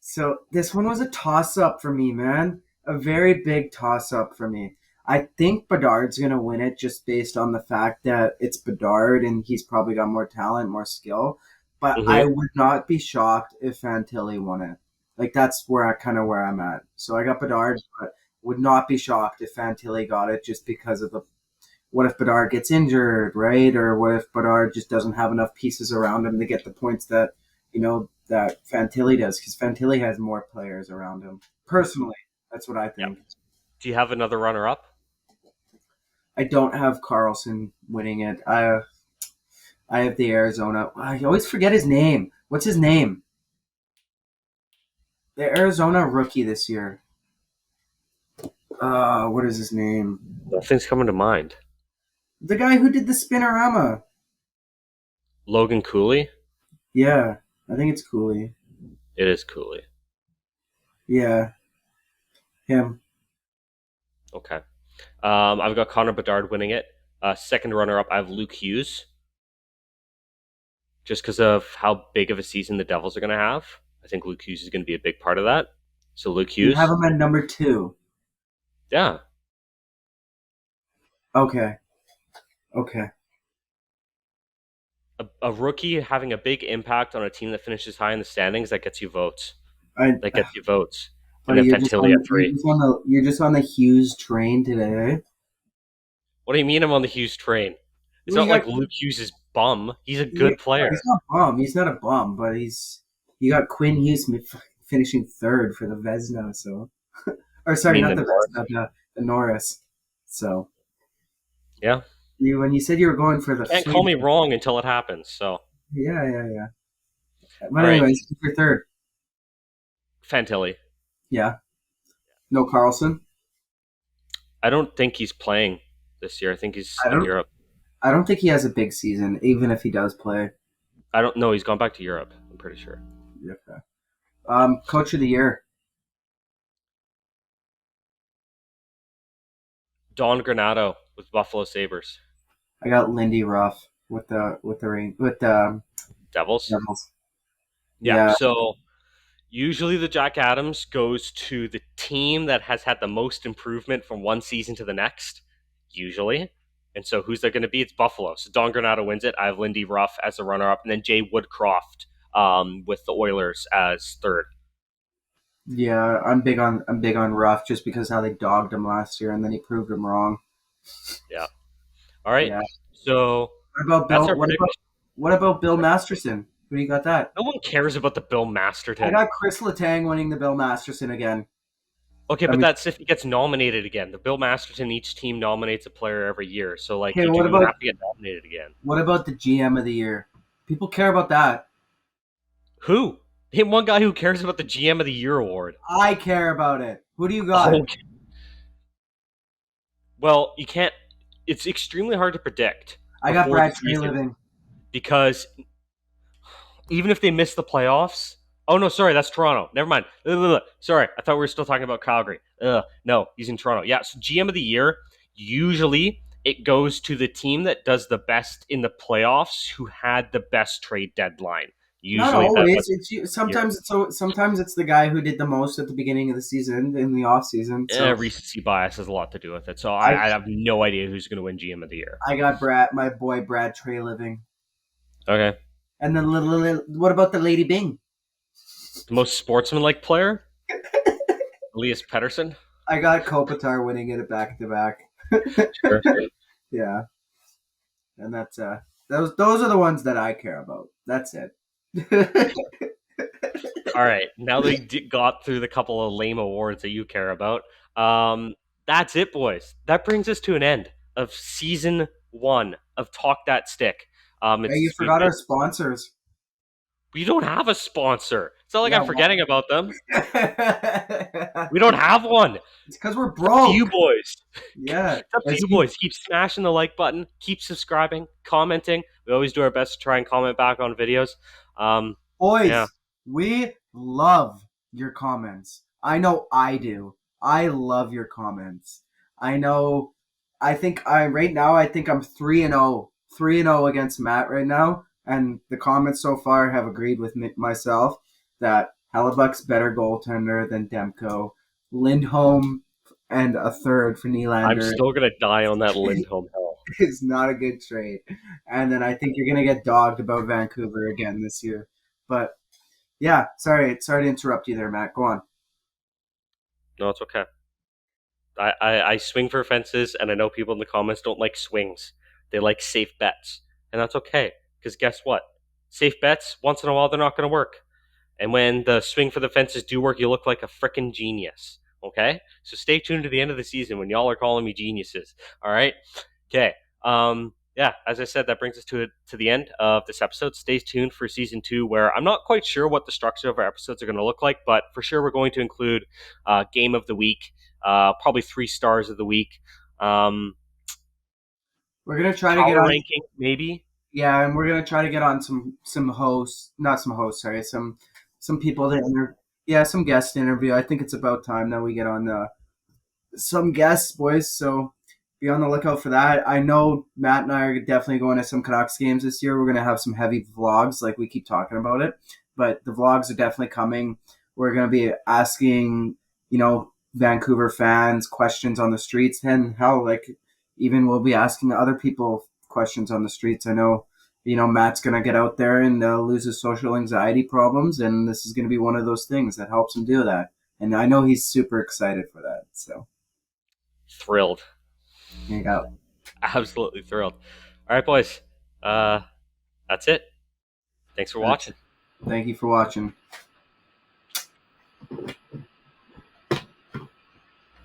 So this one was a toss up for me, man. A very big toss up for me. I think Bedard's gonna win it just based on the fact that it's Bedard and he's probably got more talent, more skill. But I Mm-hmm. would not be shocked if Fantilli won it. Like that's where I'm at. So I got Bedard, but would not be shocked if Fantilli got it just because of the what if Bedard gets injured, right? Or what if Bedard just doesn't have enough pieces around him to get the points that that Fantilli does? Because Fantilli has more players around him. Personally, that's what I Yeah. think. Do you have another runner-up? I don't have Carlson winning it. I have the Arizona. I always forget his name. What's his name? The Arizona rookie this year. What is his name? Nothing's coming to mind. The guy who did the Spinorama. Logan Cooley? Yeah, I think it's Cooley. It is Cooley. Yeah, him. Okay. I've got Connor Bedard winning it. Second runner-up, I have Luke Hughes. Just because of how big of a season the Devils are going to have. I think Luke Hughes is going to be a big part of that. So Luke You have Hughes, him at number two. yeah. Okay. Okay. A rookie having a big impact on a team that finishes high in the standings, that gets you votes. I, That gets you votes. And buddy, then Fantilli at three. you're just on the Hughes train today. What do you mean I'm on the Hughes train? It's Well, you not got like Luke Hughes is bum. He's a you, good player. he's not bum. He's not a bum, but he's you got Quinn Hughes finishing third for the Vesna. So, or You sorry, mean not the the North? Vesna, the Norris. So Yeah. when you said you were going for the Can't call Flame, me wrong until it happens. So, yeah. all But right. anyways, for third, Fantilli. yeah, no Carlson. I don't think he's playing this year. I think he's I in don't. Europe. I don't think he has a big season, even if he does play. I don't know. He's gone back to Europe. I'm pretty sure. Okay. Coach of the year. Don Granato with Buffalo Sabres. I got Lindy Ruff with the Devils. Devils. Yeah. Yeah, So usually the Jack Adams goes to the team that has had the most improvement from one season to the next. Usually. And so who's that going to be? It's Buffalo. So Don Granato wins it. I have Lindy Ruff as the runner-up, and then Jay Woodcroft with the Oilers as third. yeah. I'm big on Ruff just because how they dogged him last year and then he proved him wrong. Yeah. All right. Yeah. So What about that's Bill? our prediction. What about Bill Masterson? Who do you got that? No one cares about the Bill I Masterton. got Chris Letang winning the Bill Masterson again. Okay, I but mean, that's if he gets nominated again. The Bill Masterton, each team nominates a player every year. So like okay. you have to get nominated again. What about the GM of the year? People care about that. Who? Him one guy who cares about the GM of the Year award. I care about it. Who do you got? Okay. Well, you can't. It's extremely hard to predict I got before the Brad Tree season Living. because even if they miss the playoffs. Oh no, sorry, that's Toronto. Never mind. Sorry, I thought we were still talking about Calgary. No, he's in Toronto. Yeah, so GM of the year usually it goes to the team that does the best in the playoffs, who had the best trade deadline. Not Usually that always. was the year. Sometimes it's the guy who did the most at the beginning of the season in the off season. So Recency bias has a lot to do with it. So I I have no idea who's going to win GM of the year. I got my boy Brad Trey Living, Okay, and then what about the Lady Bing? the most sportsmanlike player, Elias Pettersson. I got Kopitar winning it back to back. Sure. Yeah, and that's those are the ones that I care about. That's it. All right, now they got through the couple of lame awards that you care about. That's it, boys. That brings us to an end of season one of Talk That Stick. Hey, you It's forgot our sponsors. We don't have a sponsor. It's not like Yeah, I'm well, forgetting about them. We don't it's have one. It's because we're up to you broke. boys. Yeah, It's up to as you you boys. Keep smashing the like button. Keep subscribing, commenting. We always do our best to try and comment back on videos. Um, yeah, boys, we love your comments. I know I do. I love your comments. I know. I think I right now. I think I'm 3-0, 3-0 against Matt right now, and the comments so far have agreed with myself that Hellebuck's better goaltender than Demko. Lindholm and a third for I'm Nylander still gonna die on that Lindholm hill. is not a good trade. And then I think you're gonna get dogged about Vancouver again this year. But yeah, sorry to interrupt you there, Matt. Go on. No, it's okay. I swing for fences, and I know people in the comments don't like swings. They like safe bets, and that's okay. Because guess what? Safe bets once in a while they're not going to work. And when the swing for the fences do work, you look like a freaking genius. Okay, so stay tuned to the end of the season when y'all are calling me geniuses. All right. Okay. Yeah, as I said, that brings us to the end of this episode. Stay tuned for season 2, where I'm not quite sure what the structure of our episodes are going to look like, but for sure we're going to include game of the week, probably 3 stars of the week, um, We're gonna try to get power on. ranking, maybe. Yeah, and we're gonna try to get on some hosts, not some hosts. Sorry, some people to yeah, some guest interview. I think it's about time that we get on some guests, boys. So be on the lookout for that. I know Matt and I are definitely going to some Canucks games this year. We're going to have some heavy vlogs, like we keep talking about it. But the vlogs are definitely coming. We're going to be asking, Vancouver fans questions on the streets, and how, like, even we'll be asking other people questions on the streets. I know. Matt's going to get out there and lose his social anxiety problems, and this is going to be one of those things that helps him do that. And I know he's super excited for that. So. Thrilled. There you go. Absolutely thrilled. All right, boys. Uh, that's it. Thanks for That's watching. it. Thank you for watching.